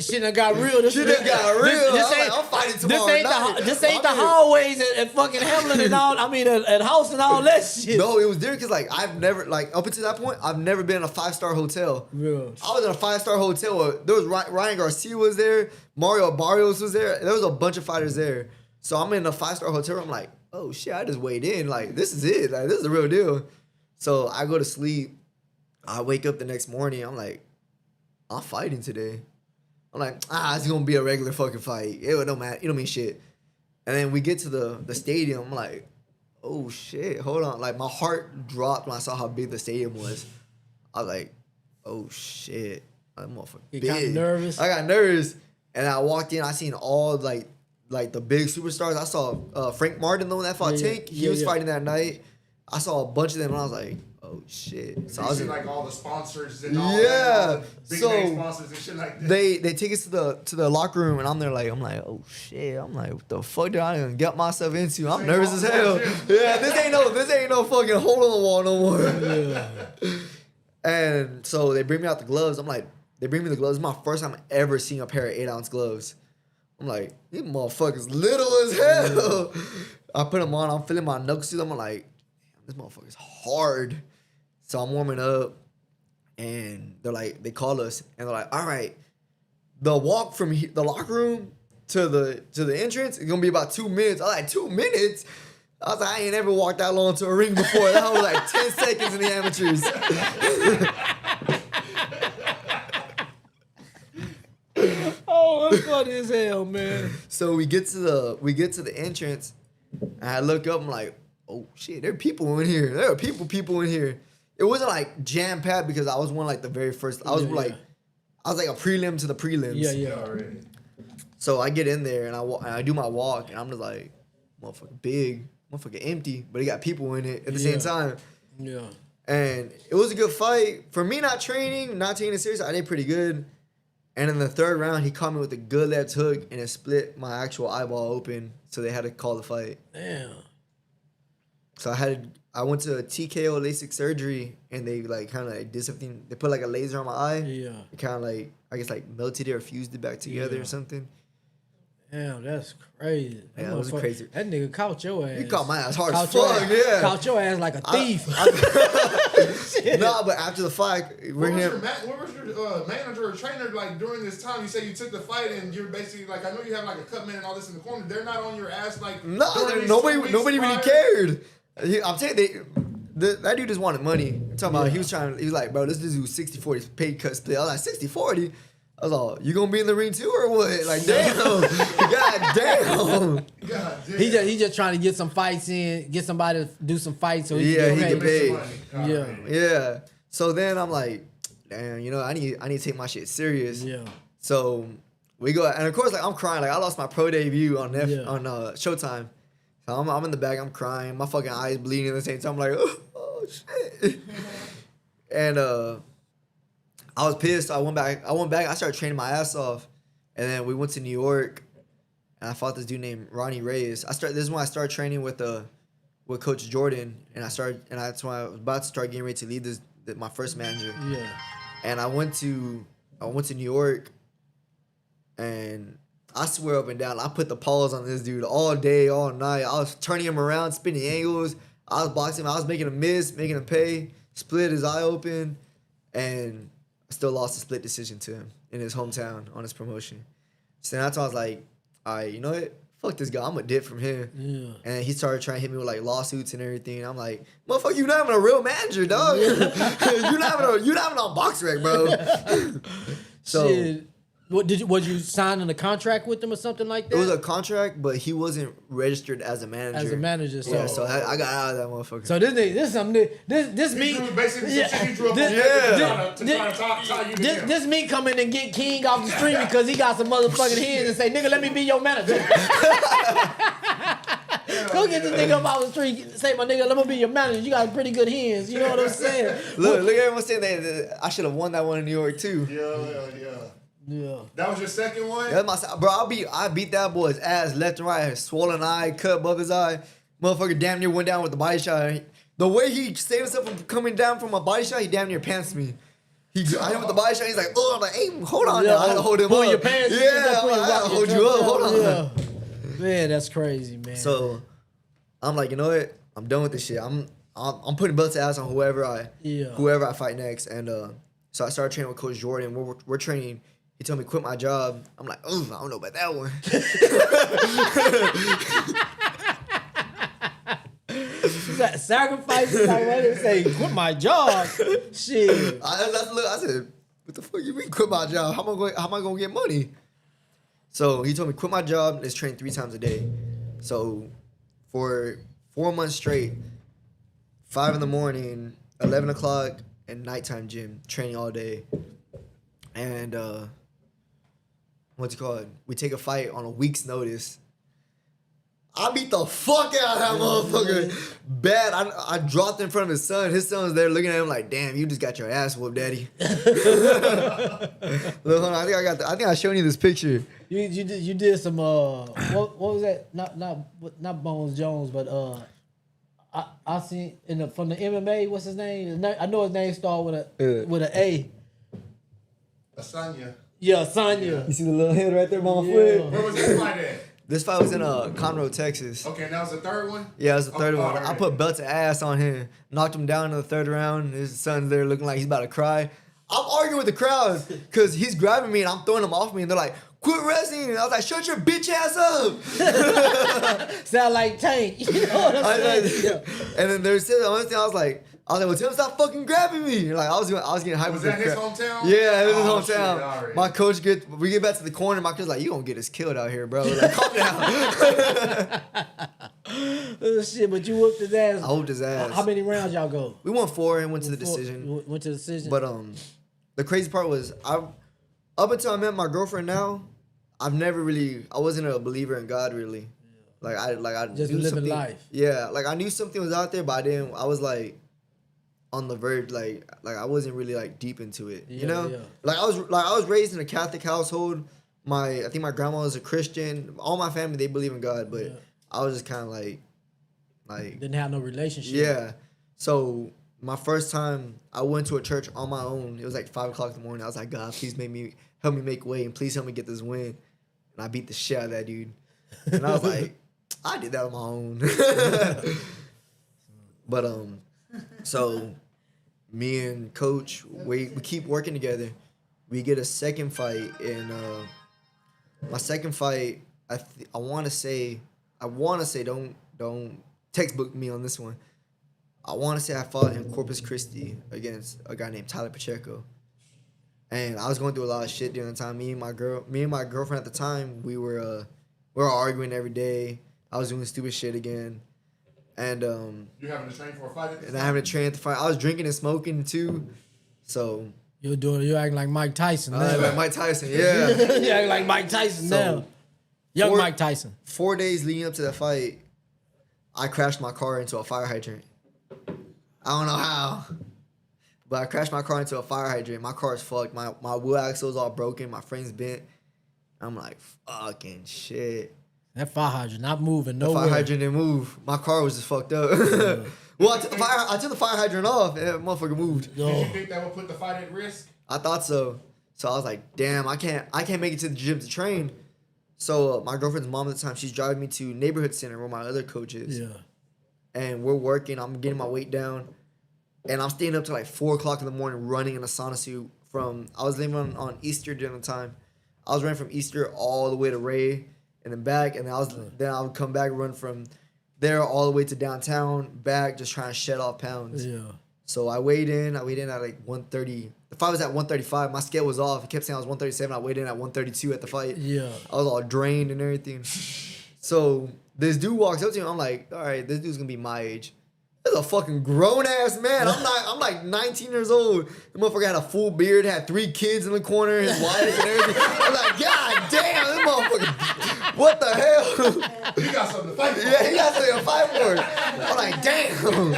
Shit done got real. Shit done got real. I'm fighting tomorrow night. This ain't the hallways and fucking Hamlin and all. I mean, at House and all that shit. No, it was different because, like, I've never, like, up until that point, I've never been in a 5-star hotel. Yeah. I was in a 5-star hotel. There was Ryan Garcia was there. Mario Barrios was there. There was a bunch of fighters there. So I'm in a 5-star hotel. I'm like, oh, shit, I just weighed in. Like, this is it. Like, this is the real deal. So I go to sleep. I wake up the next morning. I'm like, I'm fighting today. I'm like, it's gonna be a regular fucking fight. It don't matter. It don't mean shit. And then we get to the stadium. I'm like, oh shit, hold on. Like my heart dropped when I saw how big the stadium was. I was like, oh shit, that motherfucker big. You got nervous? I got nervous, and I walked in. I seen all like the big superstars. I saw Frank Martin, the one that fought Tank. He was fighting that night. I saw a bunch of them, and I was like, oh shit! So I was like all the sponsors and all that, all the big name sponsors and shit like that. They take us to the locker room, and I'm there like, oh shit! I'm like, what the fuck did I even get myself into? I'm nervous as hell. Yeah, this ain't no fucking hole in the wall no more. Yeah. And so they bring me out the gloves. I'm like, they bring me the gloves. It's my first time ever seeing a pair of 8-ounce gloves. I'm like, these motherfuckers little as hell. I put them on. I'm feeling my knuckles. I'm like, this motherfucker's hard. So I'm warming up, and they're like, they call us, and they're like, all right, the walk from the locker room to the entrance is gonna be about 2 minutes. I was like, 2 minutes? I was like, I ain't ever walked that long to a ring before. That was like 10 seconds in the amateurs. Oh, that's funny as hell, man. So we get to the entrance, and I look up. I'm like, oh shit, there are people in here. There are people in here. It wasn't like jam packed because I was one like the very first. I was like a prelim to the prelims. Yeah. Already. So I get in there and I do my walk, and I'm just like, motherfucker big, motherfucker empty, but he got people in it at the same time. Yeah. And it was a good fight. For me, not training, not taking it serious, I did pretty good. And in the third round, he caught me with a good left hook, and it split my actual eyeball open. So they had to call the fight. Damn. So I went to a TKO LASIK surgery, and they like kind of like did something. They put like a laser on my eye. Yeah. It kind of like, I guess like melted it or fused it back together or something. Damn, that's crazy. Yeah, it was crazy. That nigga caught your ass. He caught my ass hard as Caught your fuck, ass- yeah. Caught your ass like a thief. No, but after the fight, What was your manager or trainer like during this time? You say you took the fight and you're basically like, I know you have like a cut man and all this in the corner. They're not on your ass like. No, during these 2 nobody weeks really prior? cared. I'm telling you, that dude just wanted money. I'm talking about, he was like, bro, this dude's 60-40 paid cut split. I was like, 60-40? I was like, you gonna be in the ring too or what? Like, damn. God damn. God damn. He just trying to get some fights in, get somebody to do some fights so he Yeah, can he get get paid. God, Yeah. man. Yeah. So then I'm like, damn, I need to take my shit serious. Yeah. So we go, and of course, like I'm crying. Like I lost my pro debut on Yeah. Showtime. So I'm in the back, I'm crying. My fucking eyes bleeding at the same time. I'm like, oh shit. And I was pissed. I went back. I started training my ass off, and then we went to New York, and I fought this dude named Ronnie Reyes. This is when I started training with Coach Jordan, and that's when I was about to start getting ready to lead my first manager. Yeah. And I went to New York, and I swear up and down, I put the paws on this dude all day, all night. I was turning him around, spinning angles. I was boxing him. I was making him miss, making him pay, split his eye open, and I still lost a split decision to him in his hometown on his promotion. So that's why I was like, all right, you know what? Fuck this guy. I'm a dip from here. Yeah. And he started trying to hit me with like lawsuits and everything. I'm like, motherfucker, you not even a real manager, dog. you not even on box rec, bro. So Shit. Was you signing a contract with him or something like that? it was a contract, but he wasn't registered as a manager. As a manager, so Yeah, so I got out of that motherfucker. So this something. This He me. drew basically some shit he drew up This- on yeah. to try to tie you to him. This me coming and get King off the street because he got some motherfucking hands and say, nigga, let me be your manager. Go get this nigga up off the street. Say, my nigga, let me be your manager. You got pretty good hands. You know what I'm saying? Look at everyone saying that I should have won that one in New York too. Yeah. That was your second one? That's my bro. I beat that boy's ass left and right. Swollen eye, cut above his eye. Motherfucker damn near went down with the body shot. The way he saved himself from coming down from a body shot, he damn near pants me. I hit him with the body shot. He's like, oh, I'm like, hey, hold on now. I had to hold him pull up. your pants. Yeah, I had to hold you up. Hold on. Yeah. Man, that's crazy, man. So I'm like, you know what? I'm done with this shit. I'm putting belts to ass on whoever I fight next. And so I started training with Coach Jordan. We're training. He told me quit my job. I'm like, oh, I don't know about that one. Sacrifices, like what they say, quit my job. Shit. I said, what the fuck you mean quit my job? How am I gonna get money? So he told me quit my job. Let's train 3 times a day. So for 4 months straight, 5 in the morning, 11 o'clock, and nighttime gym, training all day. And what's it called? We take a fight on a week's notice. I beat the fuck out of that motherfucker. Bad. I dropped in front of his son. His son was there looking at him like, damn, you just got your ass whooped, daddy. Look, hold on. I think I showed you this picture. You did some what was that? Not Bones Jones, but I seen from the MMA. What's his name? I know his name started with a A. Asanya. Yeah, Sonya. You see the little head right there by my Yeah. foot? Where was this fight at? This fight was in Conroe, Texas. Okay, and that was the third one? Yeah, it was the third one. alright. I put belt to ass on him, knocked him down in the third round. His son's there looking like he's about to cry. I'm arguing with the crowd because he's grabbing me and I'm throwing him off me, and they're like, "Quit wrestling!" And I was like, "Shut your bitch ass up!" Sound like Tank. You know what I'm saying? And then there's the only thing I was like, "Well, tell him stop fucking grabbing me!" Like I was getting hyped. Was with that the his crowd. hometown? Yeah, it was Oh, his shit, hometown. alright. My coach we get back to the corner. My coach's like, "You gonna get us killed out here, bro? Like, calm down." Oh, shit, but you whooped his ass. I whooped his ass. How many rounds y'all go? We won 4 and went to the decision. You went to the decision. But the crazy part was up until I met my girlfriend now, I wasn't a believer in God really. Like I Just knew living something, life. Yeah, like I knew something was out there, but I was like on the verge, like I wasn't really like deep into it. Yeah, you know? yeah. Like I was raised in a Catholic household. I think my grandma was a Christian. All my family, they believe in God, but Yeah. I was just kind of like Didn't have no relationship. yeah. So my first time I went to a church on my own. It was like 5:00 in the morning. I was like, "God, please help me make way, and please help me get this win." And I beat the shit out of that dude. And I was like, I did that on my own. But so me and Coach, we keep working together. We get a second fight, and my second fight, I want to say, don't textbook me on this one. I want to say I fought in Corpus Christi against a guy named Tyler Pacheco. And I was going through a lot of shit during the time. Me and my girlfriend at the time, we were arguing every day. I was doing stupid shit again. And You having to train for a fight at this and I time? having to train at the fight. I was drinking and smoking too. So You're acting like Mike Tyson now. like Mike Tyson, yeah. You acting like Mike Tyson So, now. Young four- Mike Tyson. 4 days leading up to that fight, I crashed my car into a fire hydrant. I don't know how, but I crashed my car into a fire hydrant. My car is fucked. My wheel axle's all broken. My frame's bent. I'm like, fucking shit. That fire hydrant not moving The nowhere. fire hydrant didn't move. My car was just fucked up. Well, I took the fire hydrant off, and that motherfucker moved. Did you think that would put the fight at risk? I thought so. So I was like, damn, I can't make it to the gym to train. So my girlfriend's mom at the time, she's driving me to neighborhood center where my other coach is. Yeah. And we're working. I'm getting my weight down. And I'm staying up till like 4:00 in the morning running in a sauna suit I was living on Easter during the time. I was running from Easter all the way to Ray and then back. And then I would come back and run from there all the way to downtown, back, just trying to shed off pounds. Yeah. So I weighed in at like 130. The fight was at 135. My scale was off. It kept saying I was 137. I weighed in at 132 at the fight. Yeah. I was all drained and everything. So this dude walks up to me. I'm like, all right, this dude's gonna be my age. This is a fucking grown ass man. I'm like 19 years old. The motherfucker had a full beard, had 3 kids in the corner, his wife and everything. I'm like, God damn, this motherfucker. What the hell? You got something to fight for. Yeah, he got something to fight for. I'm like, damn.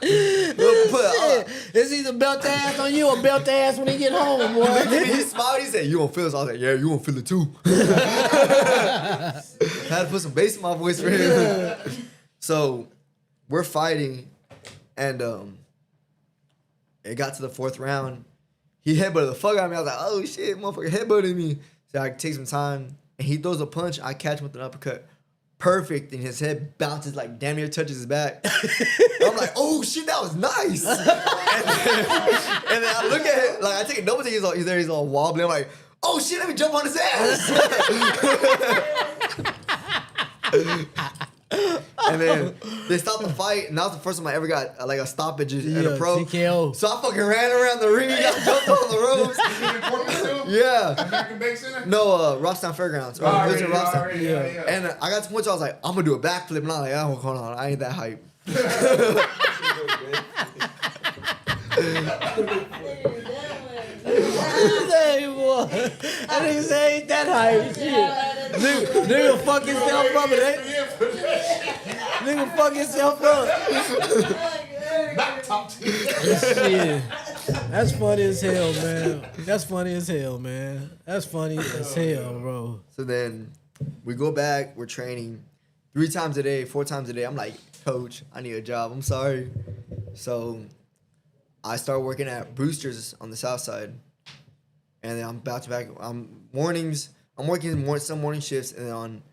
Shit. Is either belt ass on you or belt ass when he get home, boy. He smiled. He said, "You gonna feel this?" I was like, "Yeah, you gonna feel it too." Had to put some bass in my voice for him. So we're fighting, and it got to the 4th round. He headbutted the fuck out of me. I was like, "Oh shit, motherfucker headbutted me." So I take some time, and he throws a punch. I catch him with an uppercut. Perfect, and his head bounces like damn near touches his back. I'm like, oh shit, that was nice. and then I look at him, like I take a double take, he's all wobbly. I'm like, oh shit, let me jump on his ass. And then they stopped the fight, and that was the first time I ever got like a stoppage in a pro. TKO. So I fucking ran around the ring, I jumped on the ropes. You in Corpus too? Yeah. American Bank Center? No, Robstown Fairgrounds. Or it was in Robstown. Already, yeah. And I got to the point where I was like, I'm gonna do a backflip, and I'm like, oh, hold on, I ain't that hype. Hey, boy. That nigga say ain't that hype. Shit. Nigga fuck himself up. Nigga fuck himself up. Not top 10. Shit. That's funny as hell, man. That's funny as hell, man. That's funny as hell, bro. So then we go back, we're training 3 times a day, 4 times a day. I'm like, coach, I need a job. I'm sorry. So I started working at Brewster's on the south side. and then I'm back to back. Mornings. I'm working some morning shifts, and then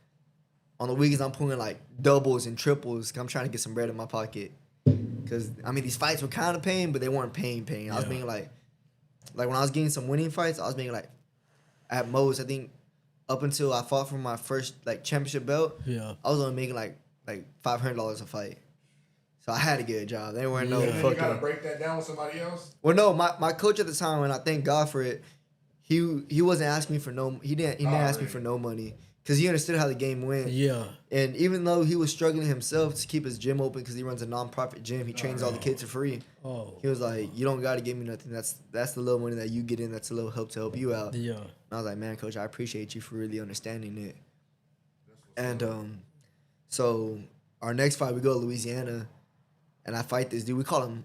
on the weekends I'm pulling like doubles and triples. I'm trying to get some bread in my pocket. Cause I mean these fights were kind of paying, but they weren't paying. I was making like when I was getting some winning fights, I was making like at most I think up until I fought for my first like championship belt. Yeah, I was only making like $500 a fight. So I had to get a job. There weren't no fucking. You gotta break that down with somebody else. Well, no, my coach at the time, and I thank God for it. He wasn't asking me for he didn't ask me for no money. Because he understood how the game went. Yeah. And even though he was struggling himself to keep his gym open because he runs a non-profit gym, he trains all the kids for free. Oh. He was like, you don't got to give me nothing. That's the little money that you get in. That's a little help to help you out. Yeah. And I was like, man, coach, I appreciate you for really understanding it. And so our next fight, we go to Louisiana, and I fight this dude. We call him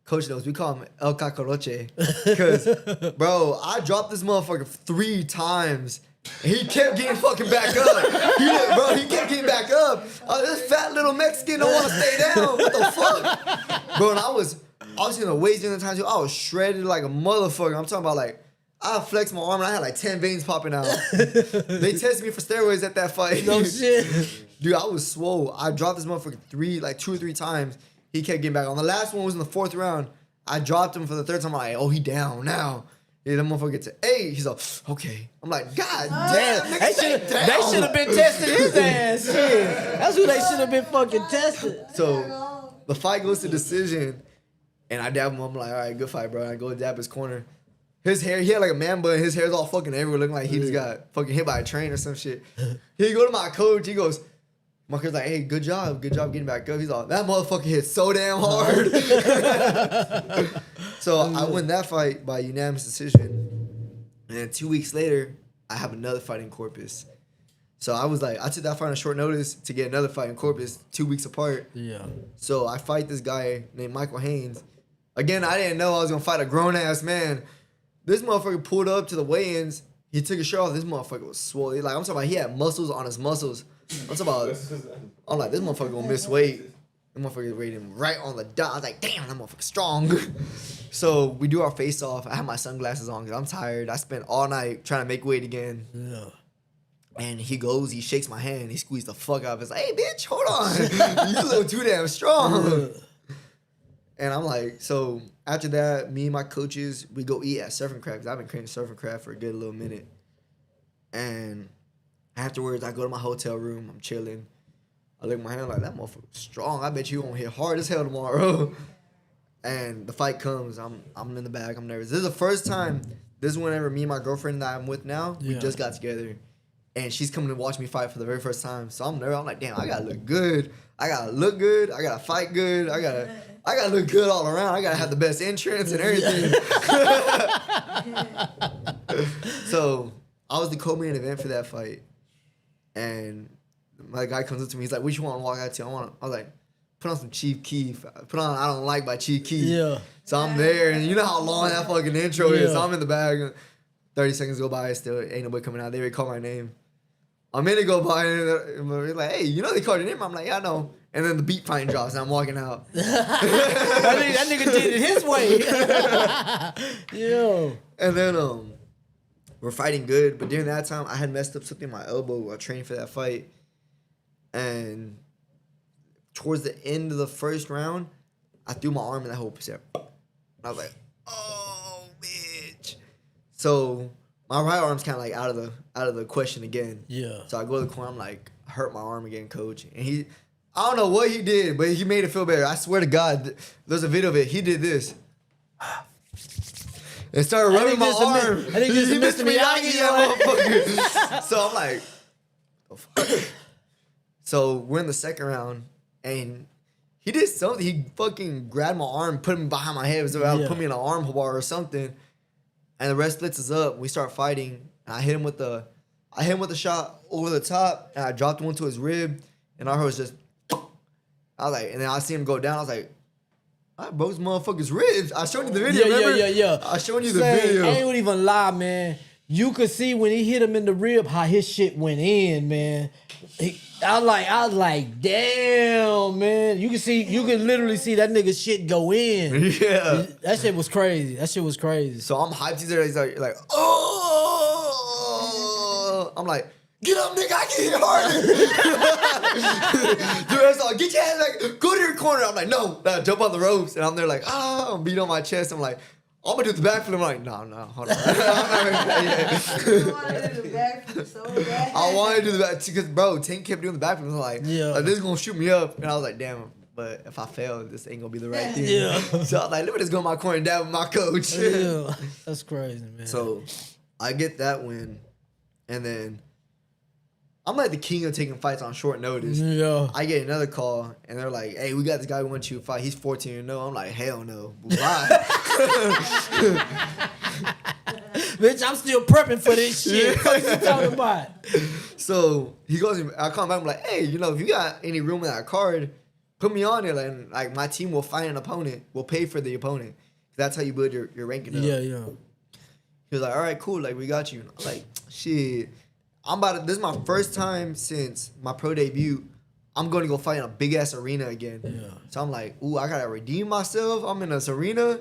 Coach knows, we call him El Cacoroche. Because, bro, I dropped this motherfucker 3 times. He kept getting fucking back up. He kept getting back up. This fat little Mexican don't want to stay down. What the fuck? Bro, and I was in the weights during the time too. I was shredded like a motherfucker. I'm talking about like, I flexed my arm and I had like 10 veins popping out. They tested me for steroids at that fight. No shit. Dude, I was swole. I dropped this motherfucker 2 or 3 times. He kept getting back on. The last one was in the 4th round. I dropped him for the 3rd time. I'm like, oh, he down now. Yeah, that motherfucker gets to 8. He's like, okay. I'm like, God damn. They should have been testing his ass. Shit. That's who they should have been fucking testing. So the fight goes to decision, and I dab him. I'm like, all right, good fight, bro. I go dab his corner. His hair, he had like a man bun. His hair's all fucking everywhere, looking like he just got fucking hit by a train or some shit. He go to my coach. He goes, my coach's like, hey, good job getting back up. He's like, that motherfucker hit so damn hard. So I win that fight by unanimous decision. And then 2 weeks later, I have another fight in Corpus. So I was like, I took that fight on short notice to get another fight in Corpus 2 weeks apart. Yeah. So I fight this guy named Michael Haynes. Again, I didn't know I was going to fight a grown-ass man. This motherfucker pulled up to the weigh-ins. He took his shirt off. This motherfucker was swole. Like, I'm talking about he had muscles on his muscles. I'm like, this motherfucker gonna miss weight. That motherfucker weighed him right on the dot. I was like, damn, that motherfucker strong. So we do our face off. I have my sunglasses on because I'm tired. I spent all night trying to make weight again. Yeah. And he shakes my hand. He squeezed the fuck out of it. He's like, hey, bitch, hold on. You look too damn strong. And I'm like, so after that, me and my coaches, we go eat at Surfing Crab because I've been craving Surfing Crab for a good little minute. And afterwards, I go to my hotel room. I'm chilling. I look at my hand like, that motherfucker strong. I bet you gonna hit hard as hell tomorrow. And the fight comes. I'm in the bag. I'm nervous. This is the first time. This is whenever me and my girlfriend that I'm with now, we just got together. And she's coming to watch me fight for the very first time. So I'm nervous. I'm like, damn, I gotta look good. I gotta look good. I gotta fight good. I gotta look good all around. I gotta have the best entrance and everything. So I was the co-main event for that fight. And my guy comes up to me. He's like, what you want to walk out to? I was like, put on some Chief Keef. Put on I Don't Like by Chief Keef. Yeah. So I'm there. And you know how long that fucking intro is. So I'm in the bag. 30 seconds go by. Still ain't nobody coming out. They already call my name. A minute go by. And they're like, hey, you know they called your name? I'm like, yeah, I know. And then the beat finally drops. And I'm walking out. that nigga did it his way. Yo. And then we're fighting good, but during that time, I had messed up something in my elbow while training for that fight. And towards the end of the first round, I threw my arm in that whole percent. I was like, oh, bitch. So my right arm's kind of like out of the question again. Yeah. So I go to the corner, I'm like, I hurt my arm again, coach. And I don't know what he did, but he made it feel better. I swear to God, there's a video of it. He did this. And started rubbing my arm. I think this is Mr. Miyagi. So I'm like, oh, fuck. So we're in the second round, and he did something. He fucking grabbed my arm, put him behind my head. It was about to put me in an arm bar or something. And the rest splits us up. We start fighting. And I hit him with the shot over the top, and I dropped one to his rib, and our was just. I was like, and then I see him go down. I was like, I broke this motherfucker's ribs. I showed you the video, remember? Yeah. I showed you the video. I ain't gonna even lie, man. you could see when he hit him in the rib how his shit went in, man. I was like, damn, man. You can literally see that nigga shit go in. Yeah. That shit was crazy. So I'm hyped. He's like, oh. I'm like, get up, nigga. I can hit harder. The rest like, get your ass back. Go to your corner. I'm like, no. Jump on the ropes. And I'm there like, I'm beat on my chest. I'm like, I'm gonna do the backflip. I'm like, no, hold on. You want to do the backflip so bad. I wanted to do the back because, bro, Tank kept doing the backflip. I was like, this is gonna shoot me up. And I was like, damn, but if I fail, this ain't gonna be the right thing. Yeah. So I was like, let me just go in my corner and dab with my coach. Yeah, that's crazy, man. So I get that win, and then I'm like the king of taking fights on short notice. Yeah. I get another call, and they're like, hey, we got this guy who wants you to fight. He's 14-0. I'm like, hell no. Bye. Bitch, I'm still prepping for this shit. What you talking about? So he goes, I come back, I'm like, hey, if you got any room in that card, put me on it. And like my team will find an opponent. We'll pay for the opponent. That's how you build your ranking up. Yeah. He was like, all right, cool. Like, we got you. And I'm like, shit. This is my first time since my pro debut. I'm going to go fight in a big-ass arena again. Yeah. So I'm like, ooh, I got to redeem myself. I'm in this arena.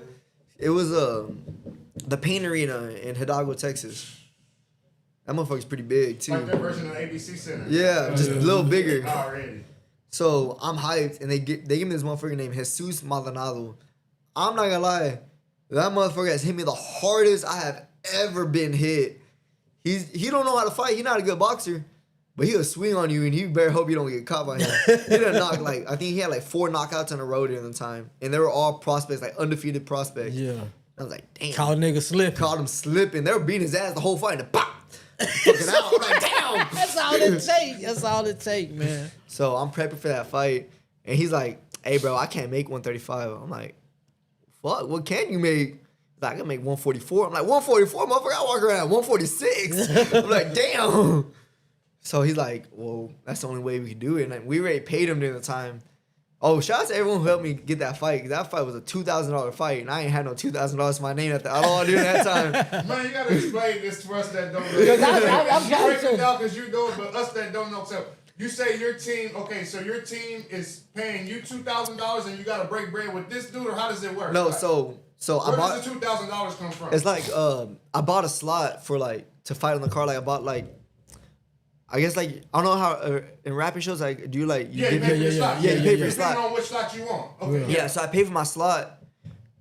It was the Pain Arena in Hidalgo, Texas. That motherfucker's pretty big, too. Like that version of ABC Center. Yeah, just a little bigger. Already. So I'm hyped, and they give me this motherfucker named Jesus Maldonado. I'm not going to lie. That motherfucker has hit me the hardest I have ever been hit. He don't know how to fight. He's not a good boxer, but he'll swing on you, and you better hope you don't get caught by him. He done knock I think he had like 4 knockouts in a row during the time, and they were all prospects, like undefeated prospects. Yeah. I was like, damn. Caught nigga slipping. Caught him slipping. They were beating his ass the whole fight, and pop, fucking out. I'm like, damn. That's all it take, man. So I'm prepping for that fight, and he's like, hey, bro, I can't make 135. I'm like, fuck, what can you make? I can make 144. I'm like, 144, motherfucker, I walk around at 146. I'm like, damn. So he's like, well, that's the only way we can do it. And like, we already paid him during the time. Oh, shout out to everyone who helped me get that fight. Because that fight was a $2,000 fight. And I ain't had no $2,000 to my name at all during that time. Man, you got to explain this to us that don't know. Because I'm You break trying it to. down because you know it, but us that don't know. So you say your team, okay, so your team is paying you $2,000 and you got to break bread with this dude, or how does it work? No, Like, so I where bought. does the $2,000 come from? It's like I bought a slot for like to fight on the card. Like I bought like, I guess like I don't know how in rapping shows like do you like you yeah, you get pay for your slot. yeah, you pay for your Depending slot. on which slot you want. Okay. Yeah, so I paid for my slot,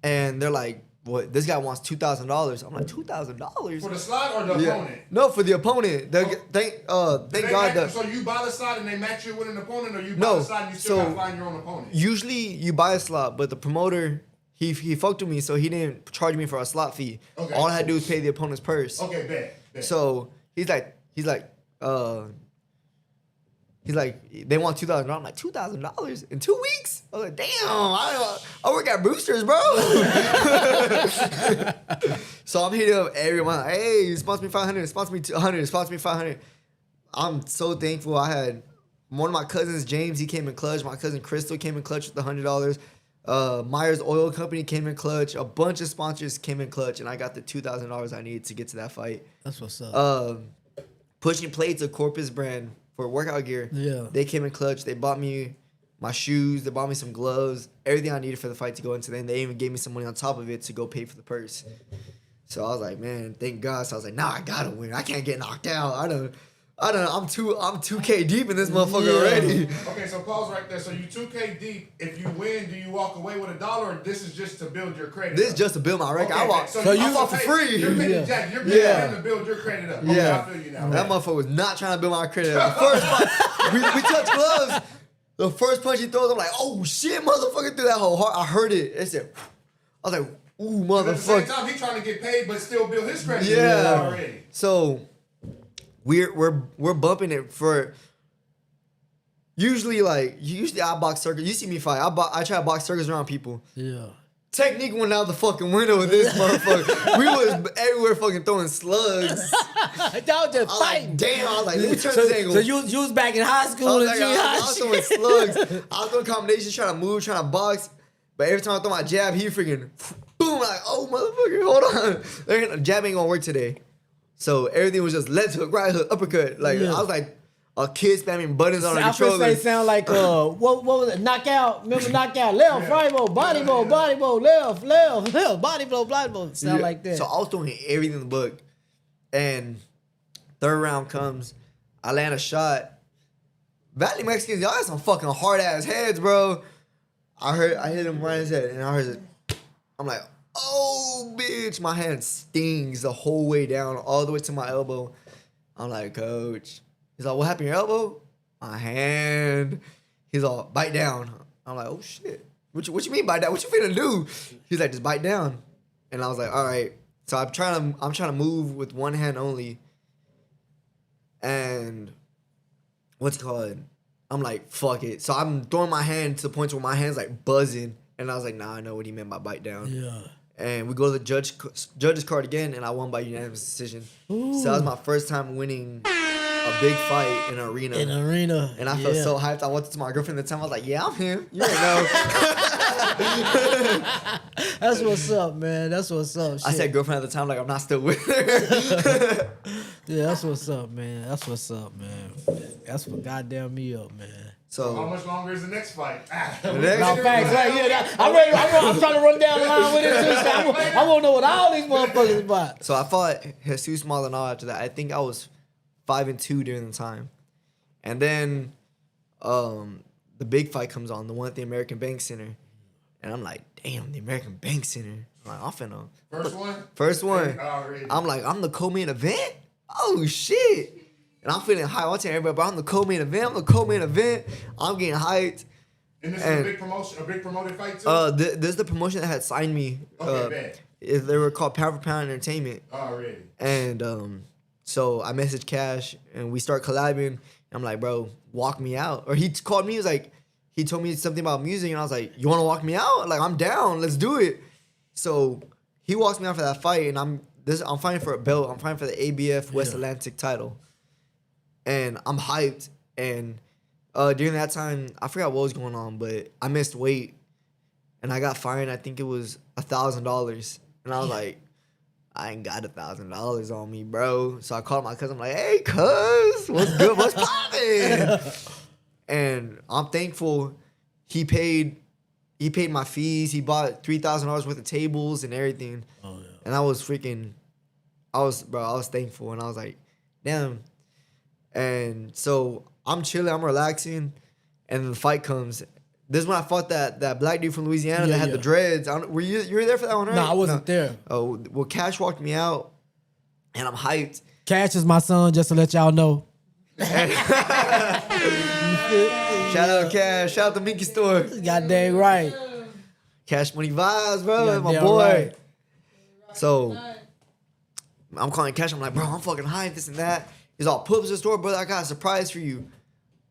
and they're like, "What? This guy wants $2,000." I'm like, $2,000 For the slot or the opponent? No, for the opponent. Thank They God match- that. So you buy the slot and they match you with an opponent, or you buy No, the slot and you still so got to find your own opponent? Usually you buy a slot, but the promoter he fucked with me, so he didn't charge me for a slot fee. Okay. All I had to do was pay the opponent's purse. Okay, bet. So he's like, they want $2,000. I'm like, $2,000 in 2 weeks? I was like, damn, I work at Brewster's, bro. So I'm hitting up everyone. Like, hey, sponsor me $500, sponsor me $200, sponsor me $500. I'm so thankful. I had one of my cousins, James, he came in clutch. My cousin Crystal came in clutch with the $100. Myers Oil Company came in clutch. A bunch of sponsors came in clutch, and I got the $2,000 I needed to get to that fight. That's what's up. Pushing Plates, a Corpus brand for workout gear. Yeah. They came in clutch. They bought me my shoes. They bought me some gloves. Everything I needed for the fight to go into. Then they even gave me some money on top of it to go pay for the purse. So I was like, man, thank God. So I was like, nah, I gotta win. I can't get knocked out. I'm 2K deep in this motherfucker already. Okay, so pause right there. So you 2K deep. If you win, do you walk away with $1, or this is just to build your credit? This is just to build my record. Okay, I walk. so I you fought for free. You're paying Yeah. Jack. You're paying him to build your credit up. Okay, Yeah. I feel you now. That motherfucker was not trying to build my credit. The first punch, we touched gloves. The first punch he throws, I'm like, oh shit, motherfucker, through that whole heart. I heard it. It said, I was like, ooh, But at the same motherfucker. time, he's trying to get paid, but still build his credit Yeah. already. So we're bumping it for. Usually I box circles. You see me fight. I try to box circles around people. Yeah. Technique went out the fucking window with this motherfucker. We was everywhere fucking throwing slugs. That was just I was fighting. like, damn. I was like, let me turn So, this angle. so you was back in high I school was, and like, I was shit. throwing slugs. I was doing combinations, trying to move, trying to box. But every time I throw my jab, he freaking boom. Like, oh, motherfucker, hold on. Jab ain't gonna work today. So everything was just left hook, right hook, uppercut. Like I was like a kid spamming buttons on a controller. I sound like what was it? Knockout. Remember knockout? Left, right blow, body blow, left, body blow, body blow. Sound like that. So I was doing everything in the book, and third round comes, I land a shot. Valley Mexicans, y'all got some fucking hard ass heads, bro. I hit him right in his head, and I heard it. I'm like, oh bitch, my hand stings the whole way down, all the way to my elbow. I'm like, coach. He's like, what happened to your elbow? My hand. He's all, bite down. I'm like, oh shit. What you mean bite down? What you finna do? He's like, just bite down. And I was like, all right. So I'm trying to move with one hand only. And what's it called? I'm like, fuck it. So I'm throwing my hand to the point where my hand's like buzzing. And I was like, nah, I know what he meant by bite down. Yeah. And we go to the judge's card again, and I won by unanimous decision. Ooh. So that was my first time winning a big fight in an arena. And I felt so hyped. I went to my girlfriend at the time. I was like, yeah, I'm him. You don't know. That's what's up, man. That's what's up. Shit. I said girlfriend at the time, like I'm not still with her. Yeah, that's what's up, man. That's what's up, man. That's what goddamn me up, man. So how much longer is the next fight? No, facts, right? Yeah, I'm trying to run down the line with it too. So I want to know what all these motherfuckers about. So I fought Jesus Maldonado after that. I think I was 5-2 during the time, and then the big fight comes on, the one at the American Bank Center, and I'm like, damn, the American Bank Center. I'm like, I'm finna. First one. I'm like, I'm the co-main event. Oh shit. And I'm feeling hyped. I'm telling everybody, but I'm the co-main event. I'm getting hyped. And this is a big promotion, a big promoted fight too? This is the promotion that had signed me. Okay, they were called Pound for Pound Entertainment. Already. And so I messaged Cash, and we start collabing. I'm like, bro, walk me out. Or he called me, he told me something about music, and I was like, you want to walk me out? Like, I'm down. Let's do it. So he walks me out for that fight, and I'm fighting for a belt. I'm fighting for the ABF West Atlantic title. And I'm hyped. And during that time, I forgot what was going on, but I missed weight. And I got fined, I think it was $1,000. And I was like, I ain't got $1,000 on me, bro. So I called my cousin. I'm like, hey, cuz, what's good? What's poppin'? And I'm thankful he paid my fees. He bought $3,000 worth of tables and everything. Oh, yeah. And I was thankful. And I was like, damn. And so I'm chilling, I'm relaxing, and then the fight comes. This is when I fought that black dude from Louisiana that had the dreads. You were there for that one, right? No, I wasn't there. Oh, well, Cash walked me out, and I'm hyped. Cash is my son, just to let y'all know. Shout out Cash. Shout out the Minky store. Goddamn right. Cash Money Vibes, bro. My boy. Right. So I'm calling Cash. I'm like, bro, I'm fucking hyped, this and that. He's all, pull up to the store, brother. I got a surprise for you.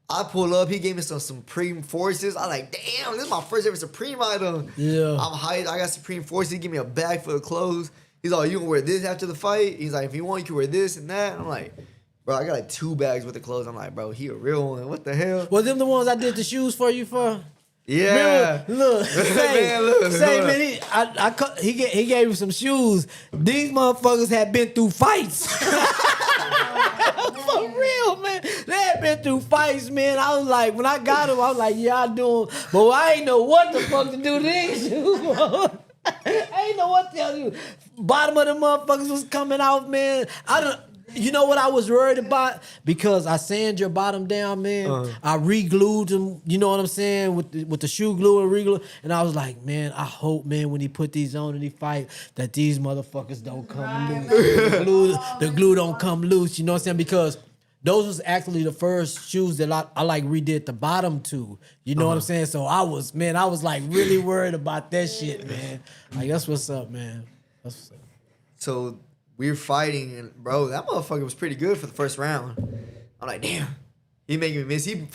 I pull up. He gave me some Supreme Forces. I like, damn, this is my first ever Supreme item. Yeah. I'm hyped. I got Supreme Forces. He gave me a bag full of clothes. He's all, you can wear this after the fight. He's like, if you want, you can wear this and that. I'm like, bro, I got like 2 bags worth of clothes. I'm like, bro, he a real one. What the hell? Was them the ones I did the shoes for you for? Yeah. Remember, look, he gave me some shoes. These motherfuckers had been through fights. For real, man. They had been through fights, man. I was like, when I got them, I was like, yeah, I do them. But I ain't know what the fuck to do to these shoes, I ain't know what to tell you. Bottom of the motherfuckers was coming out, man. You know what I was worried about? Because I sand your bottom down, man. I re-glued them, you know what I'm saying, with the shoe glue and re-glue. And I was like, man, I hope, man, when he put these on and he fight, that these motherfuckers don't come loose. The glue don't come loose, you know what I'm saying? Because those was actually the first shoes that I like redid the bottom to. You know what I'm saying? So I was like really worried about that shit, man. Like, that's what's up, man. That's what's up. So we were fighting, and bro, that motherfucker was pretty good for the first round. I'm like, damn, he making me miss. I'm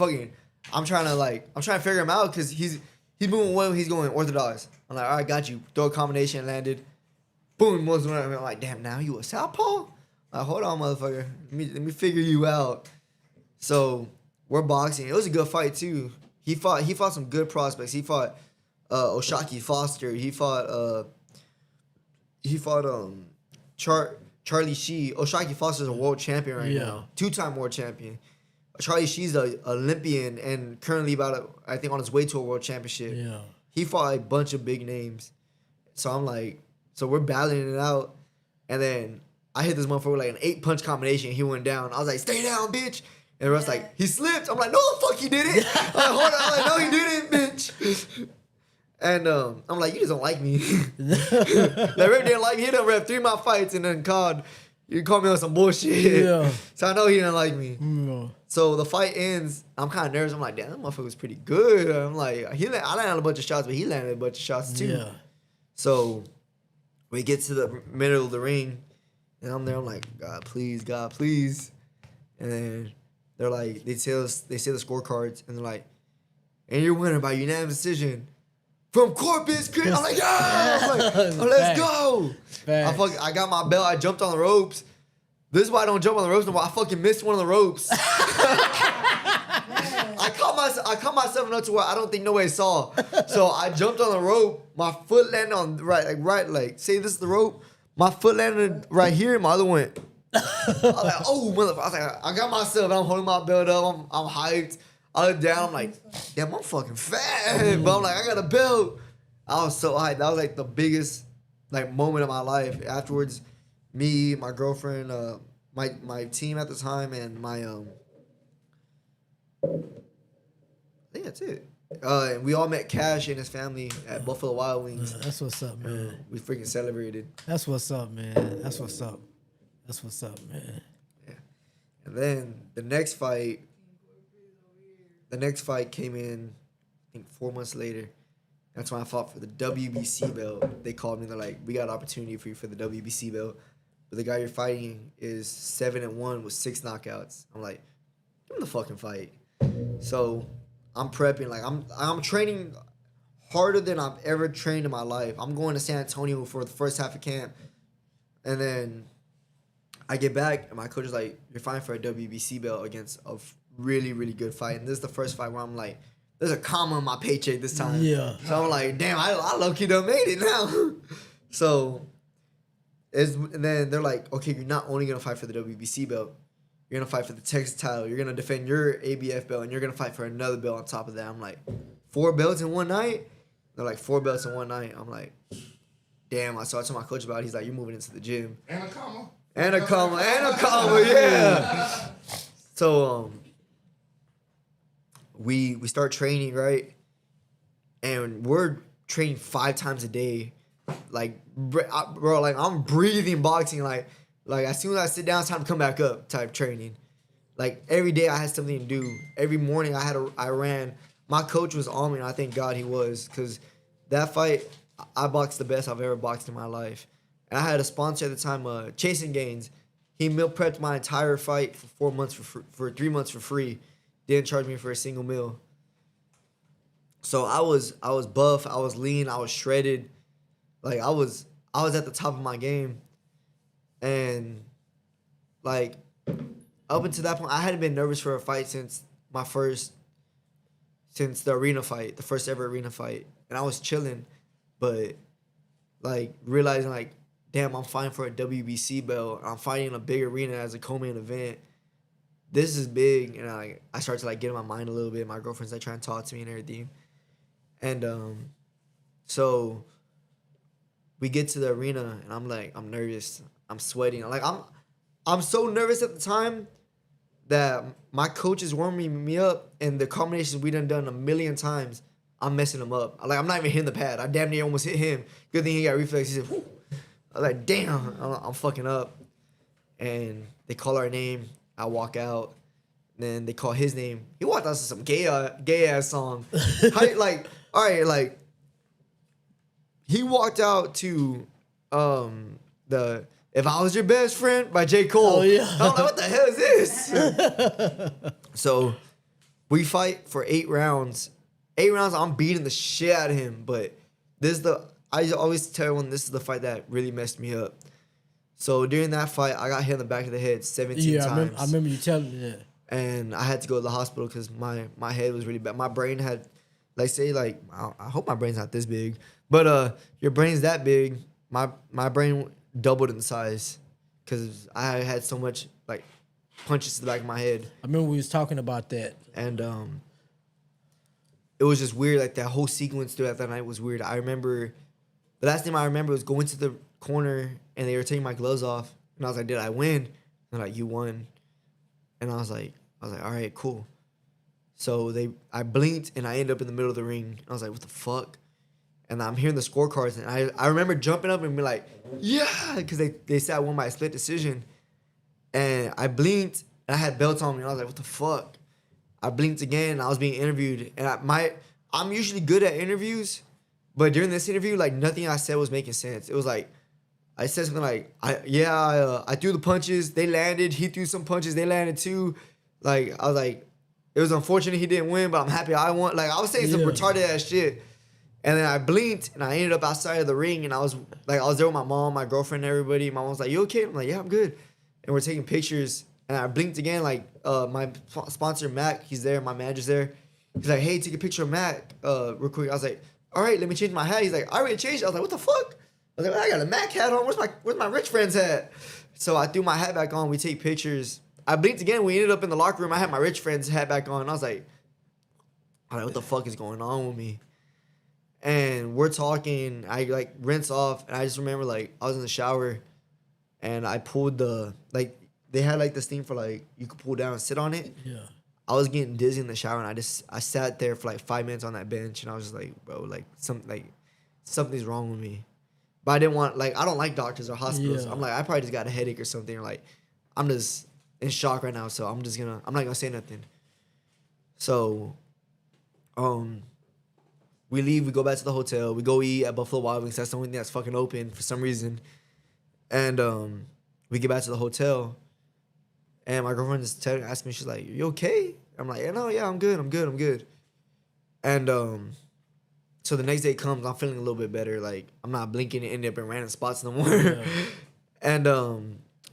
trying to figure him out because he's moving well. He's going orthodox. I'm like, all right, got you. Throw a combination, landed. Boom, I'm like, damn, now you a southpaw? Like, hold on, motherfucker. Let me figure you out. So we're boxing. It was a good fight too. He fought some good prospects. He fought Oshaki Foster. He fought Charlie Shee. O'Shaquie Foster's a world champion right now. 2-time world champion. Charlie Shee's an Olympian and currently I think on his way to a world championship. Yeah. He fought a bunch of big names. So I'm like, so we're battling it out. And then I hit this motherfucker with like an 8-punch combination. He went down. I was like, stay down, bitch. And the rest like, he slipped. I'm like, no, the fuck he didn't. I'm like, hold on. I'm like, no, he didn't, bitch. And I'm like, you just don't like me. That rep didn't like me. He done rep 3 of my fights and then you called me on some bullshit. Yeah. So I know he didn't like me. Yeah. So the fight ends. I'm kind of nervous. I'm like, damn, that motherfucker was pretty good. I'm like, I landed a bunch of shots, but he landed a bunch of shots too. Yeah. So we get to the middle of the ring, and I'm there. I'm like, God, please, God, please. And then they're like, they say the scorecards, and they're like, and you're winner by unanimous decision from Corpus. I'm like, yeah. I'm like, oh, let's go. I got my belt. I jumped on the ropes. This is why I don't jump on the ropes no more. I fucking missed one of the ropes. I caught myself enough to where I don't think nobody saw. So I jumped on the rope. My foot landed on right. Say this is the rope. My foot landed right here. My other went. I was like, oh, motherfucker. I was like, I got myself. I'm holding my belt up. I'm hyped. I look down. I'm like, damn, I'm fucking fat. But I'm like, I got a belt. I was so hyped. That was like the biggest moment of my life. Afterwards, me, my girlfriend, my team at the time, and my I think that's it. And we all met Cash and his family at Buffalo Wild Wings. That's what's up, man. We freaking celebrated. That's what's up, man. That's what's up. That's what's up, man. Yeah. And then the next fight came in, I think 4 months later. That's when I fought for the WBC belt. They called me. They're like, we got an opportunity for you for the WBC belt. But the guy you're fighting is 7-1 with 6 knockouts. I'm like, give him the fucking fight. So I'm prepping. Like I'm training harder than I've ever trained in my life. I'm going to San Antonio for the first half of camp. And then I get back and my coach is like, you're fighting for a WBC belt against a really, really good fight. And this is the first fight where I'm like, there's a comma in my paycheck this time. Yeah. So I'm like, damn, I low-key done made it now. So and then they're like, okay, you're not only going to fight for the WBC belt. You're going to fight for the Texas title. You're going to defend your ABF belt, and you're going to fight for another belt on top of that. I'm like, 4 belts in one night? They're like, 4 belts in one night. I'm like, damn. So I told my coach about it. He's like, you're moving into the gym. And a comma. And a comma, yeah. So we start training, right? And we're training 5 times a day. Like, bro, like I'm breathing boxing. Like as soon as I sit down, it's time to come back up type training. Like every day I had something to do. Every morning I ran. My coach was on me, and I thank God he was, because that fight, I boxed the best I've ever boxed in my life. And I had a sponsor at the time, Chasing Gains. He meal prepped my entire fight for 4 months for 3 months for free. Didn't charge me for a single meal. So I was buff, I was lean, I was shredded. Like I was at the top of my game. And like up until that point, I hadn't been nervous for a fight since the arena fight, the first ever arena fight. And I was chilling, but like realizing like, damn, I'm fighting for a WBC belt. I'm fighting in a big arena as a co-main event. This is big. And I start to like get in my mind a little bit. My girlfriend's like trying to talk to me and everything. And so we get to the arena and I'm like, I'm nervous. I'm sweating. Like I'm so nervous at the time that my coach is warming me up, and the combinations we done a million times, I'm messing him up. Like I'm not even hitting the pad. I damn near almost hit him. Good thing he got reflex. He said, whew. I was like, damn, I'm fucking up. And they call our name. I walk out. Then they call his name. He walked out to some gay ass song. Like, all right, like he walked out to the If I Was Your Best Friend by J. Cole. Oh, yeah. I'm like, what the hell is this? So we fight for 8 rounds. 8 rounds, I'm beating the shit out of him. But I always tell everyone this is the fight that really messed me up. So during that fight, I got hit in the back of the head 17 times. I remember you telling me that. And I had to go to the hospital because my head was really bad. My brain had, I hope my brain's not this big. But your brain's that big. My brain doubled in size. because I had so much like punches to the back of my head. I remember we was talking about that. And it was just weird. Like that whole sequence throughout that night was weird. I remember the last thing I remember was going to the corner and they were taking my gloves off, and I was like, "Did I win?" And like, "You won." And I was like, "All right, cool." So I blinked and I ended up in the middle of the ring. I was like, "What the fuck?" And I'm hearing the scorecards, and I remember jumping up and being like, "Yeah," because they said I won by a split decision. And I blinked, and I had belts on me, and I was like, "What the fuck?" I blinked again, and I was being interviewed. And I'm usually good at interviews, but during this interview, like nothing I said was making sense. It was like, I said something like, I threw the punches, they landed. He threw some punches, they landed too. Like, I was like, it was unfortunate he didn't win, but I'm happy I won. Like, I was saying some retarded ass shit. And then I blinked, and I ended up outside of the ring, and I was there with my mom, my girlfriend, and everybody. My mom was like, "You okay?" I'm like, "Yeah, I'm good." And we're taking pictures, and I blinked again. Like, my sponsor Mac, he's there, my manager's there. He's like, "Hey, take a picture of Mac, real quick." I was like, "All right, let me change my hat." He's like, "I already changed." I was like, "What the fuck?" I was like, "I got a Mac hat on. Where's my rich friend's hat?" So I threw my hat back on. We take pictures. I blinked again. We ended up in the locker room. I had my rich friend's hat back on. I was like, "What the fuck is going on with me?" And we're talking. I like rinse off, and I just remember like I was in the shower, and I pulled they had like this thing for like you could pull down and sit on it. Yeah. I was getting dizzy in the shower, and I sat there for like 5 minutes on that bench, and I was just like, bro, like something's wrong with me. But I didn't want I don't like doctors or hospitals. Yeah. I'm like, I probably just got a headache or something, or like I'm just in shock right now, so I'm not gonna say nothing. So, we leave, we go back to the hotel, we go eat at Buffalo Wild Wings. That's the only thing that's fucking open for some reason. And we get back to the hotel, and my girlfriend just asking me, she's like, "You okay?" I'm like, yeah, I'm good. And so the next day comes, I'm feeling a little bit better. Like, I'm not blinking and ending up in random spots no more. Yeah. And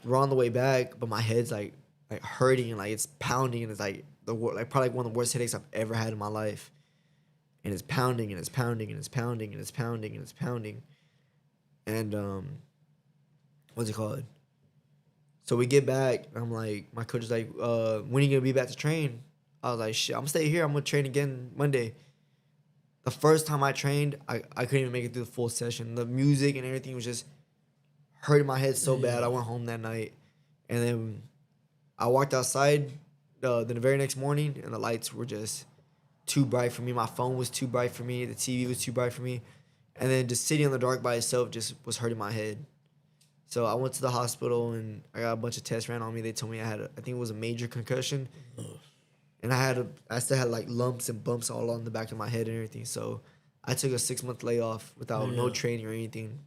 we're on the way back, but my head's like hurting and like it's pounding, and it's like probably one of the worst headaches I've ever had in my life. And it's pounding and it's pounding and it's pounding and it's pounding and it's pounding. And what's it called? So we get back. I'm like, my coach is like, when are you gonna be back to train? I was like, shit, I'm gonna stay here. I'm gonna train again Monday. The first time I trained, I couldn't even make it through the full session. The music and everything was just hurting my head so bad. I went home that night, and then I walked outside the very next morning, and the lights were just too bright for me. My phone was too bright for me. The TV was too bright for me. And then just sitting in the dark by itself just was hurting my head. So I went to the hospital, and I got a bunch of tests ran on me. They told me I think it was a major concussion. And I still had like lumps and bumps all on the back of my head and everything. So I took a 6-month layoff without no training or anything.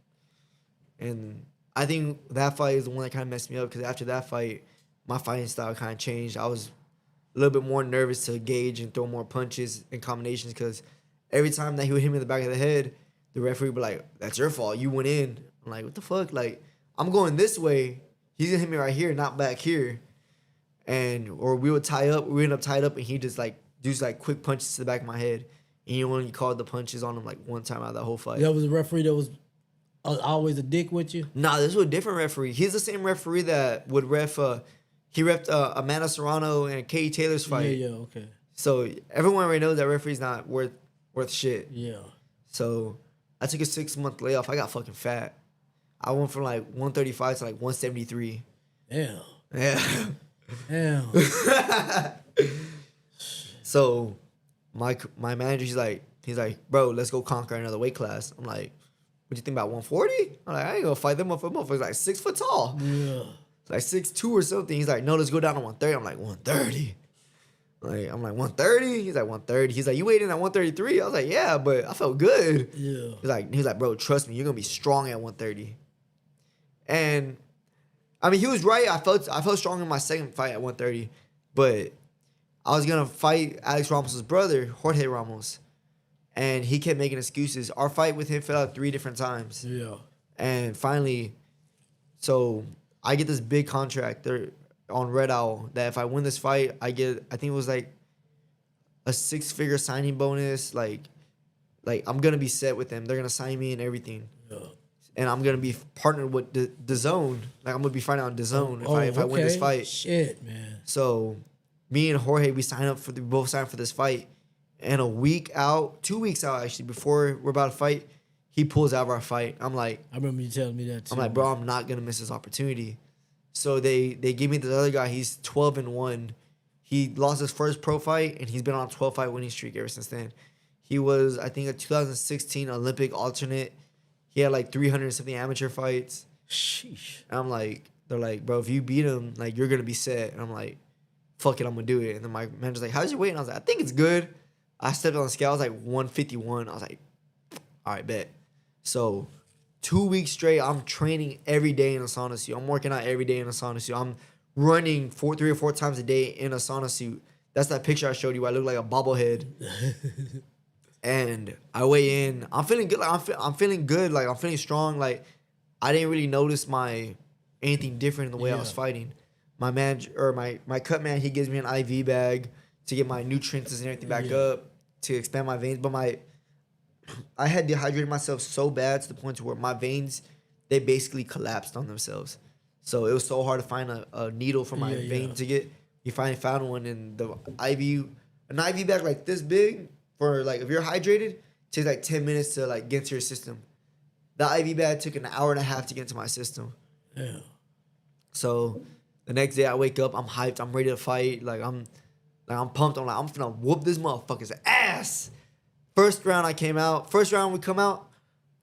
And I think that fight is the one that kind of messed me up, because after that fight, my fighting style kind of changed. I was a little bit more nervous to gauge and throw more punches and combinations, because every time that he would hit me in the back of the head, the referee would be like, "That's your fault. You went in." I'm like, what the fuck? Like, I'm going this way. He's going to hit me right here, not back here. Or we would tie up. We end up tied up, and he just like do quick punches to the back of my head. And he only called the punches on him like one time out of that whole fight. That was a referee that was always a dick with you? Nah, this was a different referee. He's the same referee that would ref. He refed Amanda Serrano and Katie Taylor's fight. Yeah, okay. So everyone already knows that referee's not worth shit. Yeah. So I took a 6-month layoff. I got fucking fat. I went from like 135 to like 173. Damn. Yeah. Damn. So my manager, he's like, "Bro, let's go conquer another weight class." I'm like, "What do you think about 140? I'm like, "I ain't gonna fight them motherfuckers like 6 foot tall." Yeah. Like 6'2" or something. He's like, "No, let's go down to 130. I'm like, 130. I'm like 130. He's like 130. He's like, "You weighed in at 133. I was like, "Yeah, but I felt good." Yeah. He's like, "Bro, trust me, you're gonna be strong at 130. And I mean, he was right. I felt strong in my second fight at 130, but I was gonna fight Alex Ramos's brother, Jorge Ramos, and he kept making excuses. Our fight with him fell out 3 different times. Yeah. And finally, so I get this big contract there on Red Owl that if I win this fight, I think it was like a 6-figure signing bonus. Like I'm gonna be set with them. They're gonna sign me and everything. Yeah. and I'm gonna be partnered with the Zone. Like I'm gonna be fighting on the Zone if I win this fight. Shit, man. So me and Jorge, we both signed for this fight. And 2 weeks out actually, before we're about to fight, he pulls out of our fight. I'm like, I remember you telling me that too. I'm like, bro, I'm not gonna miss this opportunity. So they gave me this other guy. He's 12-1. He lost his first pro fight, and he's been on a 12-fight winning streak ever since then. He was, I think, a 2016 Olympic alternate. He had like 370 amateur fights. Sheesh. And I'm like, they're like, bro, if you beat him, like you're gonna be set. And I'm like, fuck it, I'm gonna do it. And then my manager's like, how's your weight? And I was like, I think it's good. I stepped on the scale. I was like 151. I was like, all right, bet. So 2 weeks straight, I'm training every day in a sauna suit. I'm working out every day in a sauna suit. I'm running 3 or 4 times a day in a sauna suit. That's that picture I showed you where I look like a bobblehead. And I weigh in. I'm feeling good. Like I'm feeling good. Like I'm feeling strong. Like I didn't really notice anything different in the way I was fighting. My manager or my cut man, he gives me an IV bag to get my nutrients and everything back up to expand my veins. But I had dehydrated myself so bad to the point to where my veins, they basically collapsed on themselves. So it was so hard to find a needle for my vein to get. You finally found one, and an IV bag like this big for like if you're hydrated takes like 10 minutes to like get into your system. The IV bag took an hour and a half to get into my system. Yeah. So the next day I wake up, I'm hyped, I'm ready to fight. I'm pumped. I'm like, I'm finna whoop this motherfucker's ass. First round we come out,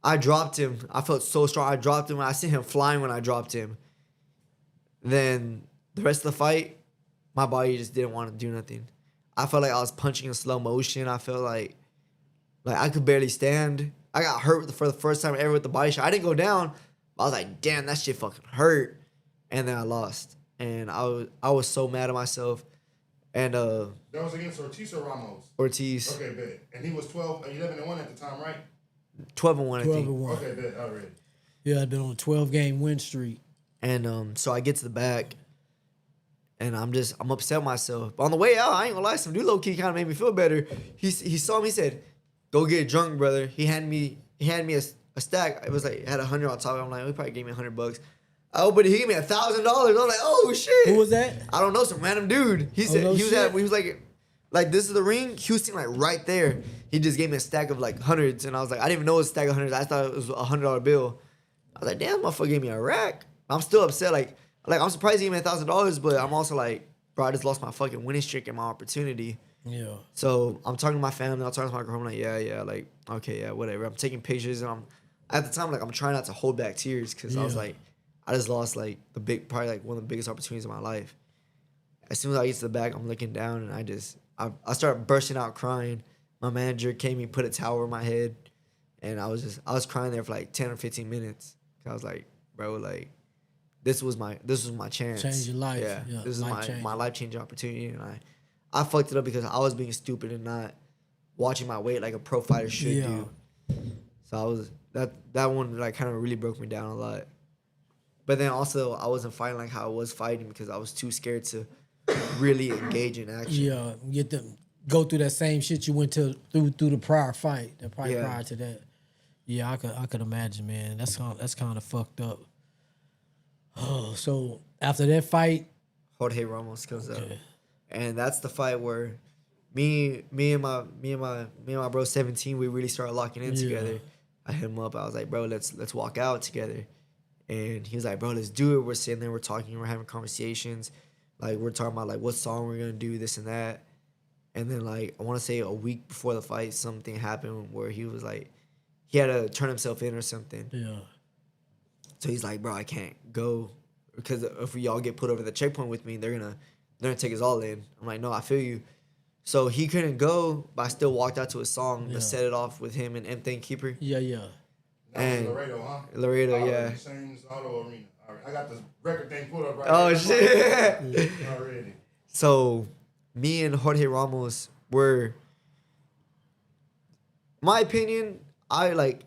I dropped him. I felt so strong. I dropped him. I seen him flying when I dropped him. Then the rest of the fight, my body just didn't want to do nothing. I felt like I was punching in slow motion. I felt like I could barely stand. I got hurt for the first time ever with the body shot. I didn't go down. I was like, damn, that shit fucking hurt. And then I lost. And I was so mad at myself. And that was against Ortiz or Ramos? Ortiz. Okay, bet. And he was 11-1 at the time, right? 12-1, I think. 12-1. Okay, bet. Already. Yeah, I'd been on a 12-game win streak. And so I get to the back, and I'm upset with myself. But on the way out, I ain't gonna lie, some dude low-key kind of made me feel better. He saw me, he said, go get drunk, brother. He handed me a stack. It was like, it had 100 on top. I'm like, he probably gave me $100. Oh, but he gave me $1,000. I was like, oh shit. Who was that? I don't know, some random dude. He said he was like this is the ring. He was sitting like right there. He just gave me a stack of like hundreds, and I was like, I didn't even know it was a stack of hundreds. I thought it was a $100 bill. I was like, damn, motherfucker gave me a rack. I'm still upset. Like I'm surprised he gave me $1,000, but I'm also like, bro, I just lost my fucking winning streak and my opportunity. Yeah. So I'm talking to my family. I'm talking to my girlfriend. Like, yeah, like, okay, yeah, whatever. I'm taking pictures, and at the time, like, I'm trying not to hold back tears because I was like, I just lost like probably like one of the biggest opportunities of my life. As soon as I get to the back, I'm looking down, and I start bursting out crying. My manager came and put a towel over my head, and I was crying there for like 10 or 15 minutes. I was like, bro, like this was my chance. Change your life. Yeah, this is my life-changing opportunity, and I fucked it up because I was being stupid and not watching my weight like a pro fighter should do. So I was that one like kind of really broke me down a lot. But then also I wasn't fighting like how I was fighting because I was too scared to really engage in action. Yeah, go through that same shit you went through the prior fight, prior to that. Yeah, I could imagine, man. That's kind of fucked up. Oh, so after that fight, Jorge Ramos comes up, and that's the fight where me and my bro 17, we really started locking in together. I hit him up. I was like, bro, let's walk out together. And he was like, bro, let's do it. We're sitting there, we're talking, we're having conversations. Like, we're talking about, like, what song we're going to do, this and that. And then, like, I want to say a week before the fight, something happened where he was like, he had to turn himself in or something. Yeah. So he's like, bro, I can't go because if y'all get put over the checkpoint with me, they're gonna take us all in. I'm like, no, I feel you. So he couldn't go, but I still walked out to his song to set it off with him and M Thing Keeper. Yeah. And Laredo, huh? Laredo, yeah. Same auto arena. All right. I got the record thing pulled up right Oh, here. shit. Already. So me and Jorge Ramos were, my opinion,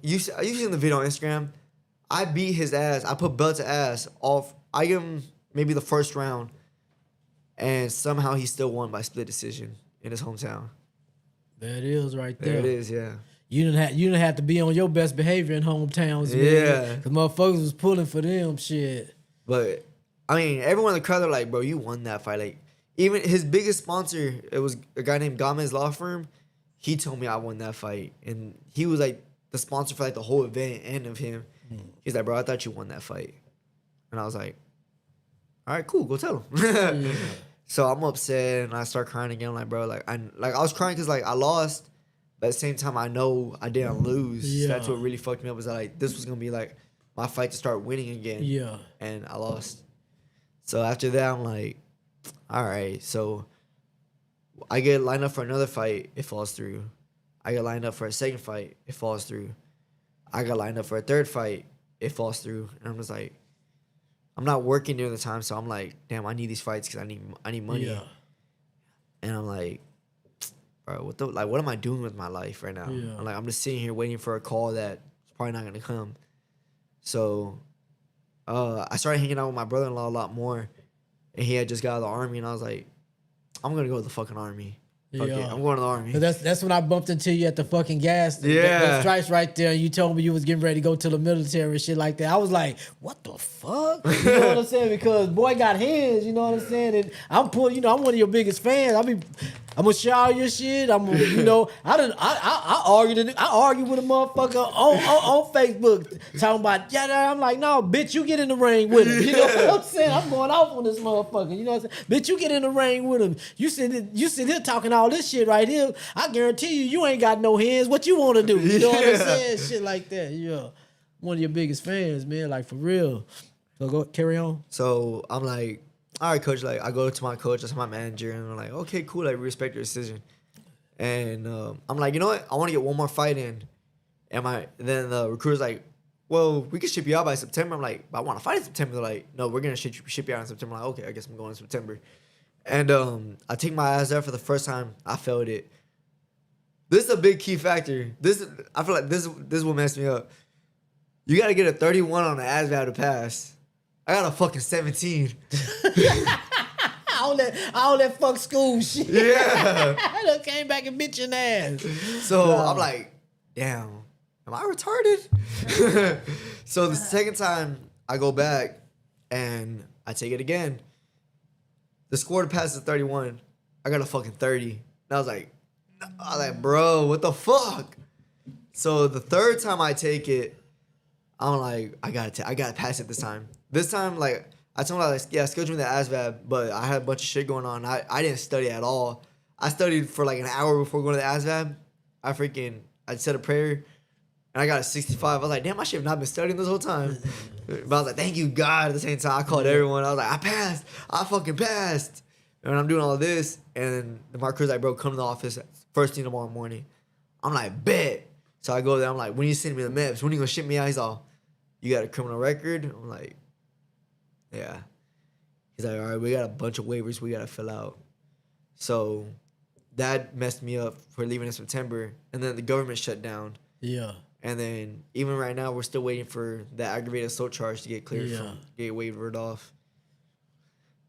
you seen the video on Instagram. I beat his ass. I put belt to ass off. I give him maybe the first round, and somehow he still won by split decision in his hometown. There it is right there. There it is, yeah. you didn't have to be on your best behavior in hometowns, man. Yeah. Cause motherfuckers was pulling for them shit. But I mean, everyone in the crowd, they're like, bro, you won that fight. Like, even his biggest sponsor, it was a guy named Gomez Law Firm. He told me I won that fight, and he was like the sponsor for like the whole event and of him. He's like, bro, I thought you won that fight, and I was like, all right, cool, go tell him. So I'm upset, and I start crying again. I'm like, bro, I was crying because like I lost, but at the same time I know I didn't lose. Yeah. That's what really fucked me up. Was that like this was gonna be like my fight to start winning again. Yeah. And I lost. So after that, I'm like, all right. So I get lined up for another fight. It falls through. I get lined up for a second fight. It falls through. I got lined up for a third fight. It falls through. And I'm just like, I'm not working during the time. So I'm like, damn, I need these fights because I need money. Yeah. And I'm like, bro, what am I doing with my life right now? Yeah. I'm just sitting here waiting for a call that's probably not gonna come. So I started hanging out with my brother-in-law a lot more, and he had just got out of the army, and I was like, I'm gonna go to the fucking army. Fuck it, I'm going to the army. That's when I bumped into you at the fucking gas. Yeah. The stripes right there. And you told me you was getting ready to go to the military and shit like that. I was like, what the fuck? You know what I'm saying? Because boy got hands, you know what I'm saying? And I'm I'm one of your biggest fans. I'm gonna shout your shit. I argued with a motherfucker on Facebook talking about I'm like, no, bitch, you get in the ring with him. You know what I'm saying? I'm going off on this motherfucker. You know what I'm saying? Bitch, you get in the ring with him. You sit here talking all this shit right here. I guarantee you ain't got no hands. What you want to do? You know what I'm saying? Shit like that. Yeah, one of your biggest fans, man. Like for real. So go carry on. So I'm like, all right, coach. Like I go to my coach, that's my manager, and I'm like, okay, cool. Like we respect your decision. And I'm like, you know what? I want to get one more fight in. And then the recruiter's like, well, we can ship you out by September. I'm like, but I want to fight in September. They're like, no, we're gonna ship you out in September. I'm like, okay, I guess I'm going in September. And I take my ass there for the first time. I failed it. This is a big key factor. I feel like this is what messed me up. You gotta get a 31 on the ASVAB to pass. I got a fucking 17. all that fuck school shit. Yeah. I done came back and bit your ass. So I'm like, damn, am I retarded? So the second time I go back and I take it again. The score to pass is 31. I got a fucking 30. And I was like, bro, what the fuck? So the third time I take it, I'm like, I gotta pass it this time. This time, like, I told him, like, yeah, schedule me the ASVAB, but I had a bunch of shit going on. I didn't study at all. I studied for like an hour before going to the ASVAB. I said a prayer, and I got a 65. I was like, damn, I should have not been studying this whole time. But I was like, thank you, God. At the same time, I called everyone. I was like, I passed. I fucking passed. And I'm doing all of this, and my crew's like, bro, come to the office first thing tomorrow morning. I'm like, bet. So I go there. I'm like, when you send me the maps, when you gonna ship me out? He's all, you got a criminal record? I'm like, yeah. He's like, all right, we got a bunch of waivers we got to fill out. So that messed me up for leaving in September. And then the government shut down. Yeah. And then even right now, we're still waiting for the aggravated assault charge to get cleared get waived off.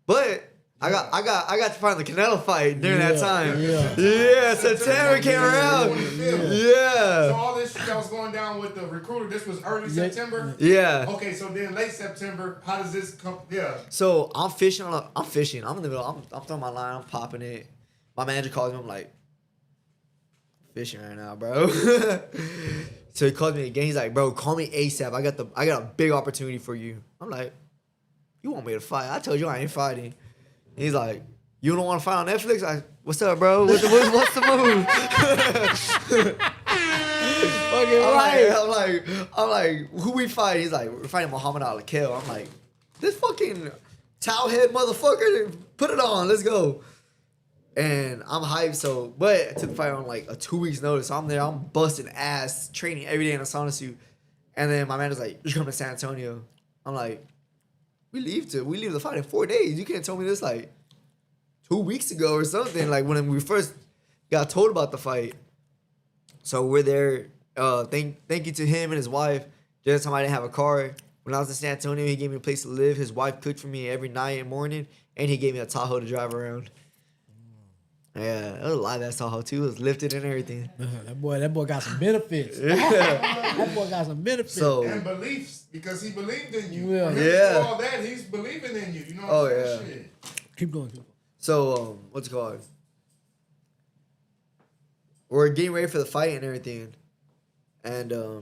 But I got to find the Canelo fight during that time. Yeah, September came around. Yeah. So all this shit that was going down with the recruiter, this was early September? Yeah. Okay, so then late September, how does this come? Yeah. So I'm fishing. I'm in the middle. I'm throwing my line. I'm popping it. My manager calls me. I'm like, fishing right now, bro. So he calls me again. He's like, bro, call me ASAP. I got a big opportunity for you. I'm like, you want me to fight? I told you I ain't fighting. He's like, you don't want to fight on Netflix? What's up, bro? What's the move? I'm like, who we fight? He's like, we're fighting Muhammad Ali. I'm like, this fucking towel head motherfucker, put it on, let's go. And I'm hyped, but I took the fight on like a 2 weeks notice. So I'm there, I'm busting ass, training every day in a sauna suit. And then my manager's like, you're coming to San Antonio. I'm like, we leave the fight in 4 days. You can't tell me this like 2 weeks ago or something. Like when we first got told about the fight. So we're there. Thank you to him and his wife. Just time I didn't have a car. When I was in San Antonio, he gave me a place to live. His wife cooked for me every night and morning, and he gave me a Tahoe to drive around. Yeah, it was a live ass Tahoe too. It was lifted and everything. That boy got some benefits. That boy got some benefits. So and beliefs because he believed in you. Yeah. Through all that, he's believing in you. You know what I'm saying? Shit. Keep going. So what's it called? We're getting ready for the fight and everything, and I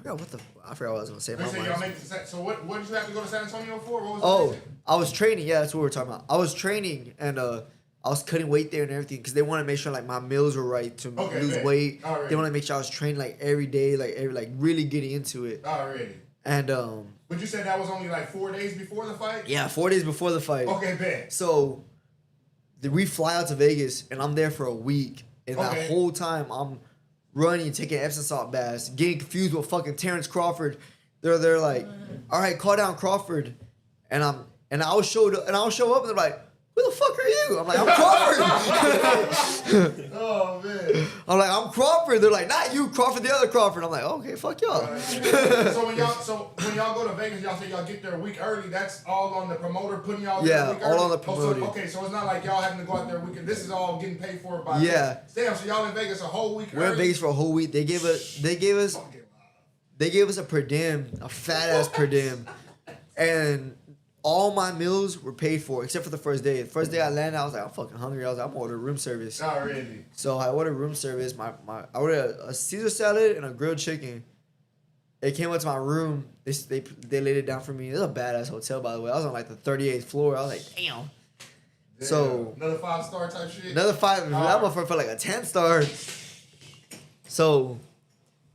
forgot what I was gonna say. They said y'all make so what did you have to go to San Antonio for? What was Oh, the I was training. Yeah, that's what we're talking about. I was training and I was cutting weight there and everything because they want to make sure like my meals were right to lose weight. Alright. They want to make sure I was training like every day, like really getting into it. Already. And But you said that was only like 4 days before the fight? yeah, 4 days before the fight. Okay, bet. So we fly out to Vegas and I'm there for a week. And that whole time I'm running, taking Epsom salt baths, getting confused with fucking Terrence Crawford. They're like, all right, call down Crawford. And I'll show up and they're like, who the fuck are you? I'm like, I'm Crawford. Oh man. I'm like, I'm Crawford. They're like, not you, Crawford, the other Crawford. I'm like, okay, fuck y'all. So when y'all go to Vegas, y'all say y'all get there a week early. That's all on the promoter putting y'all there a week early? all on the promoter. So it's not like y'all having to go out there a week. This is all getting paid for by Yeah. Damn, so y'all in Vegas a whole week We're early? in Vegas for a whole week. They gave us a per diem, a fat ass per diem, and all my meals were paid for except for the first day. The first day I landed, I was like, I'm fucking hungry. I was like, I'm gonna order room service. Not really. So I ordered room service. I ordered a Caesar salad and a grilled chicken. It came up to my room. They laid it down for me. It was a badass hotel, by the way. I was on like the 38th floor. I was like, damn. So another 5-star type shit. Another 5. That motherfucker felt like a 10-star. So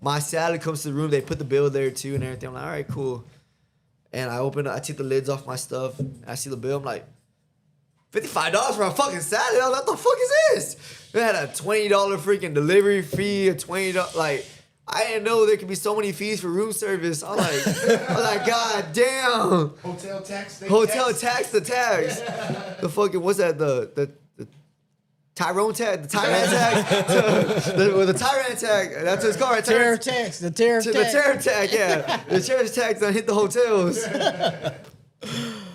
my salad comes to the room. They put the bill there too and everything. I'm like, all right, cool. And I take the lids off my stuff. And I see the bill. I'm like, $55 for a fucking salad. I was like, what the fuck is this? They had a $20 freaking delivery fee, a $20 like. I didn't know there could be so many fees for room service. I was like, God damn. Hotel tax. The tax. The fucking what's that? The Tyrone tag, the Tyrant tag, the Tyrant tag. That's what it's called, right? The tariff tax, yeah. The tariff tax done hit the hotels. I'm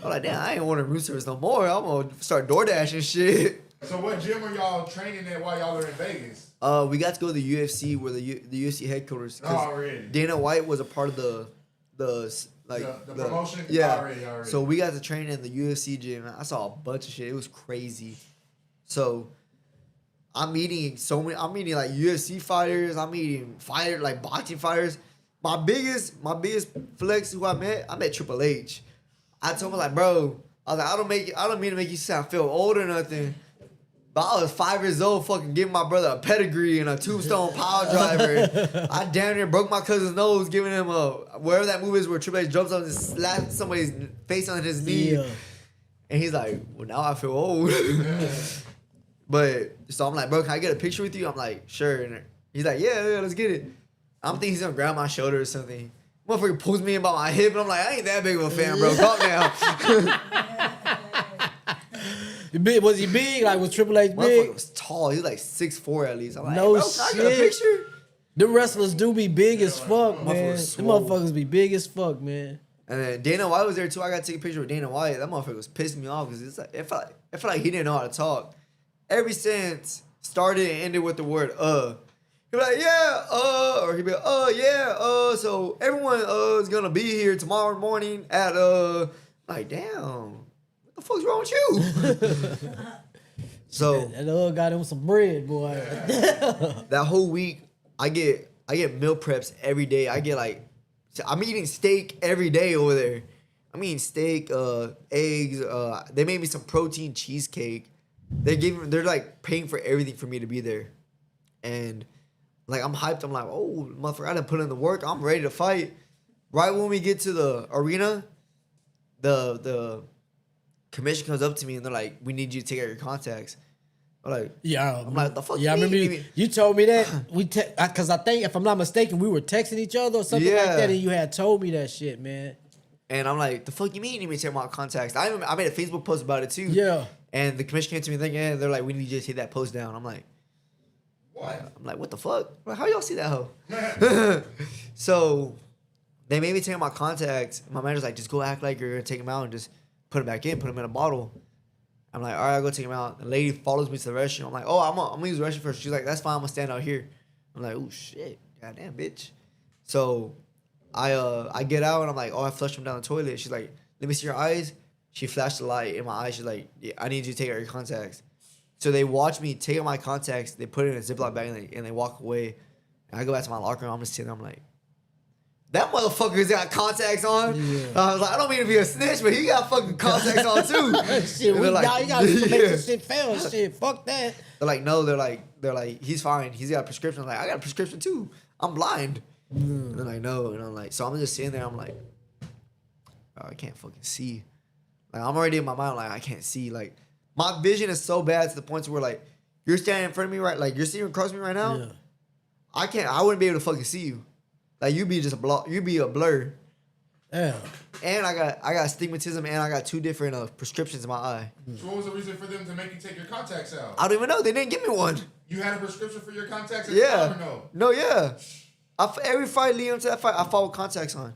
like, damn, I ain't wanting room service no more. I'm gonna start DoorDash and shit. So what gym are y'all training at while y'all are in Vegas? We got to go to the UFC, where the UFC headquarters. Already. Dana White was a part of the promotion. Yeah. Already. So we got to train in the UFC gym. I saw a bunch of shit. It was crazy. So I'm meeting like UFC fighters. I'm meeting like boxing fighters. My biggest flex who I met Triple H. I told him like, bro, I was like, I don't mean to make you sound feel old or nothing. But I was 5 years old, fucking giving my brother a pedigree and a tombstone power driver. I damn near broke my cousin's nose, giving him wherever that movie is where Triple H jumps on and slaps somebody's face on his knee. Yeah. And he's like, well, now I feel old. But so I'm like, bro, can I get a picture with you? I'm like, sure. And he's like, yeah, let's get it. I'm thinking he's gonna grab my shoulder or something. Motherfucker pulls me in by my hip, and I'm like, I ain't that big of a fan, bro. Calm down. Was he big? Like, was Triple H big? Motherfucker was tall. He was like 6'4" at least. I'm like, no hey, bro, shit. can I get a picture? The wrestlers do be big as fuck, man. Motherfuckers Them motherfuckers be big as fuck, man. And then Dana White was there too. I got to take a picture with Dana White. That motherfucker was pissing me off because it felt like he didn't know how to talk. Every sentence started and ended with the word He'd be like, yeah, or he'd be like, yeah, so everyone is gonna be here tomorrow morning at like, damn, what the fuck's wrong with you? So that got him some bread, boy. That whole week, I get meal preps every day. I'm eating steak every day over there. I'm eating steak, eggs. They made me some protein cheesecake. They're like paying for everything for me to be there, and like I'm hyped. I'm like, oh motherfucker, I done put in the work. I'm ready to fight. Right when we get to the arena, the commission comes up to me and they're like, we need you to take out your contacts. I'm like, I'm like, the fuck? Yeah, I remember you told me that. Because I think, if I'm not mistaken, we were texting each other or something like that, and you had told me that shit, man. And I'm like, the fuck you mean you need me to take my contacts? I made a Facebook post about it too. Yeah. And the commission came to me and they're like, we need you to take that post down. I'm like, what? I'm like, what the fuck? I'm like, how y'all see that hoe? So they made me take my contacts. My manager's like, just go act like you're gonna take them out and just put them back in, put them in a bottle. I'm like, all right, I'll go take him out. The lady follows me to the restroom. I'm like, oh, I'm gonna use the restroom first. She's like, that's fine. I'm gonna stand out here. I'm like, oh shit, goddamn bitch. So I get out and I'm like, oh, I flushed him down the toilet. She's like, let me see your eyes. She flashed the light in my eyes. She's like, yeah, I need you to take out your contacts. So they watch me take out my contacts. They put it in a Ziploc bag and they walk away. And I go back to my locker room. I'm just sitting there. I'm like, that motherfucker's got contacts on. Yeah. I was like, I don't mean to be a snitch, but he got fucking contacts on too. Shit, y'all gotta make this shit fail. Shit, fuck that. They're like, no, they're like, he's fine. He's got a prescription. I'm like, I got a prescription too. I'm blind. And they're like, no. And I'm like, so I'm just sitting there. I'm like, oh, I can't fucking see. Like, I'm already in my mind, like, I can't see. Like, my vision is so bad to the point where, like, you're standing in front of me, right? Like, you're sitting across from me right now. Yeah. I wouldn't be able to fucking see you. Like, you'd be just you'd be a blur. Yeah. And I got astigmatism and I got 2 different prescriptions in my eye. So what was the reason for them to make you take your contacts out? I don't even know. They didn't give me one. You had a prescription for your contacts at the time or no? No, yeah. Every fight leading up to that fight, I fought with contacts on.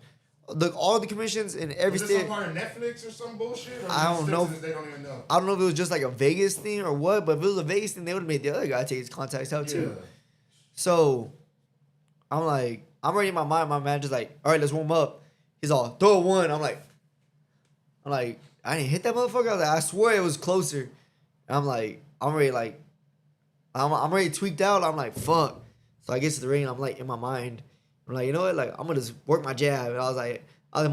All the commissions in every state. Was this some part of Netflix or some bullshit? Or I don't know. They don't even know. I don't know if it was just like a Vegas thing or what, but if it was a Vegas thing, they would have made the other guy take his contacts out too. So I'm like, I'm already in my mind. My manager's like, all right, let's warm up. He's all, throw a 1. I'm like, I didn't hit that motherfucker. I was like, I swear it was closer. And I'm like, I'm already tweaked out. I'm like, fuck. So I get to the ring. I'm like, in my mind, I'm like, you know what? Like, I'm gonna just work my jab. And I was like, half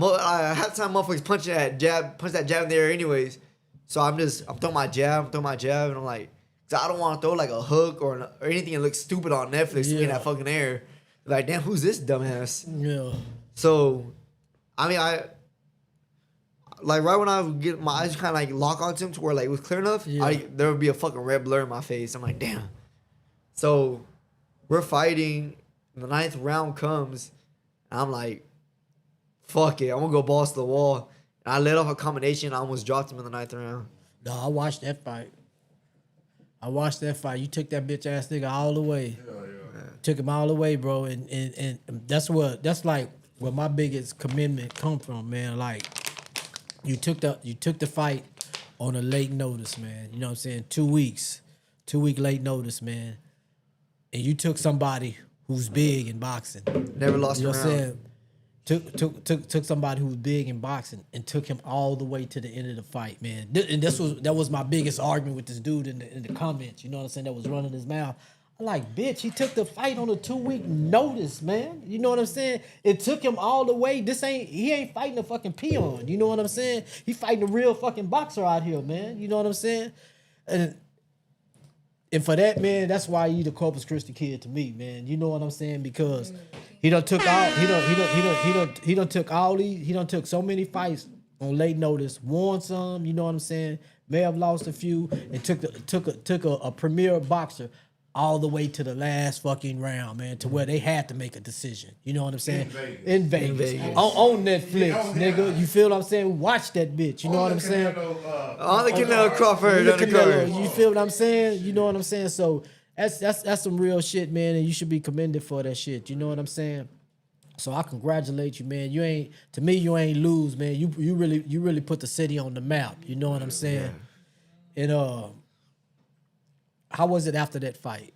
the time motherfuckers punch that jab in the air anyways. So I'm throwing my jab, and I'm like, cause I don't want to throw like a hook or anything that looks stupid on Netflix in that fucking air. Like, damn, who's this dumbass? Yeah. So, I mean, like right when I would get my eyes kind of like lock onto him to where like it was clear enough, there would be a fucking red blur in my face. I'm like, damn. So we're fighting. The 9th round comes, and I'm like, fuck it, I'm gonna go balls to the wall. And I let off a combination. I almost dropped him in the 9th round. No, I watched that fight. You took that bitch ass nigga all the way. Yeah. Took him all the way, bro. And that's like where my biggest commitment come from, man. Like, you took the fight on a late notice, man. You know what I'm saying? 2 weeks. 2-week late notice, man. And you took somebody who's big in boxing. Never lost a round. You know what I'm saying? Took somebody who was big in boxing and took him all the way to the end of the fight, man. And that was my biggest argument with this dude in the comments. You know what I'm saying? That was running his mouth. I'm like, bitch, he took the fight on a 2-week notice, man. You know what I'm saying? It took him all the way. He ain't fighting a fucking peon. You know what I'm saying? He fighting a real fucking boxer out here, man. You know what I'm saying? And for that, man, that's why he the Corpus Christi kid to me, man. You know what I'm saying? Because he done took so many fights on late notice, won some, you know what I'm saying? May have lost a few, and took a premier boxer all the way to the last fucking round, man, to where they had to make a decision. You know what I'm saying? In Vegas. On Netflix, nigga. You feel what I'm saying? Watch that bitch. You know what I'm saying? On the Canelo Crawford. You feel what I'm saying? You know what I'm saying? So that's some real shit, man, and you should be commended for that shit. You know what I'm saying? So I congratulate you, man. You ain't lose, man. You really put the city on the map. You know what I'm saying? And how was it after that fight?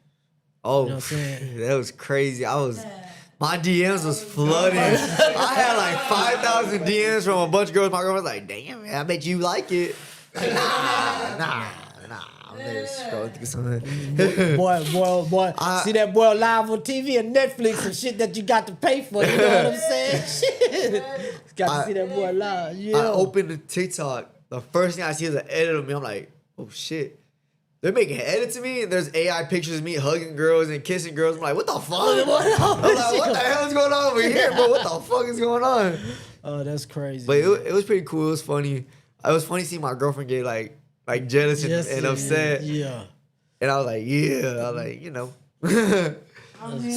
Oh, you know what I'm saying? That was crazy. My DMs was flooding. I had like 5,000 DMs from a bunch of girls. My girl was like, damn, man, I bet you like it. Like, nah. I'm there scrolling through something. Boy. See that boy live on TV and Netflix and shit that you got to pay for. You know what I'm saying? Shit. Got to see that boy live. Yeah. I opened the TikTok. The first thing I see is an edit of me. I'm like, oh, shit. They're making edits of me, and there's AI pictures of me hugging girls and kissing girls. I'm like, what the fuck? I'm like, what the hell is going on over here, bro? What the fuck is going on? Oh, that's crazy. But it was pretty cool. It was funny. It was funny seeing my girlfriend get like jealous and upset. Yeah. And I was like, yeah. I was like, you know.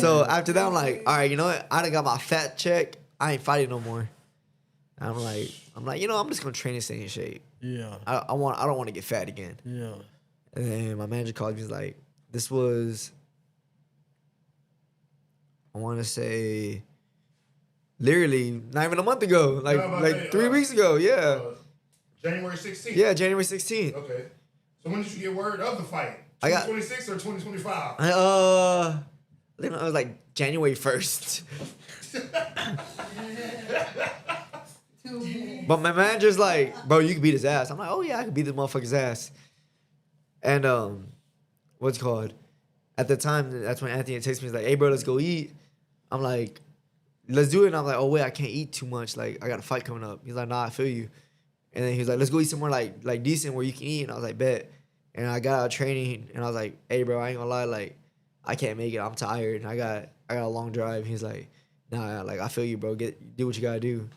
So after that, I'm like, all right, you know what? I done got my fat check. I ain't fighting no more. I'm like, you know, I'm just gonna train and stay in shape. Yeah. I don't want to get fat again. Yeah. And then my manager called me. He's like, this was, I want to say, literally not even a month ago. Like 3 weeks ago. Yeah. January 16th. Yeah, January 16th. Okay. So when did you get word of the fight? I got 2026 or 2025? I think it was like January 1st. But my manager's like, bro, you can beat his ass. I'm like, oh yeah, I can beat this motherfucker's ass. And what's it called? At the time, that's when Anthony texts me. He's like, hey bro, let's go eat. I'm like, let's do it. And I'm like, oh wait, I can't eat too much. Like I got a fight coming up. He's like, nah, I feel you. And then he was like, let's go eat somewhere like decent where you can eat. And I was like, bet. And I got out of training and I was like, hey bro, I ain't gonna lie, like I can't make it. I'm tired and I got a long drive. He's like, nah, like I feel you, bro. Do what you gotta do.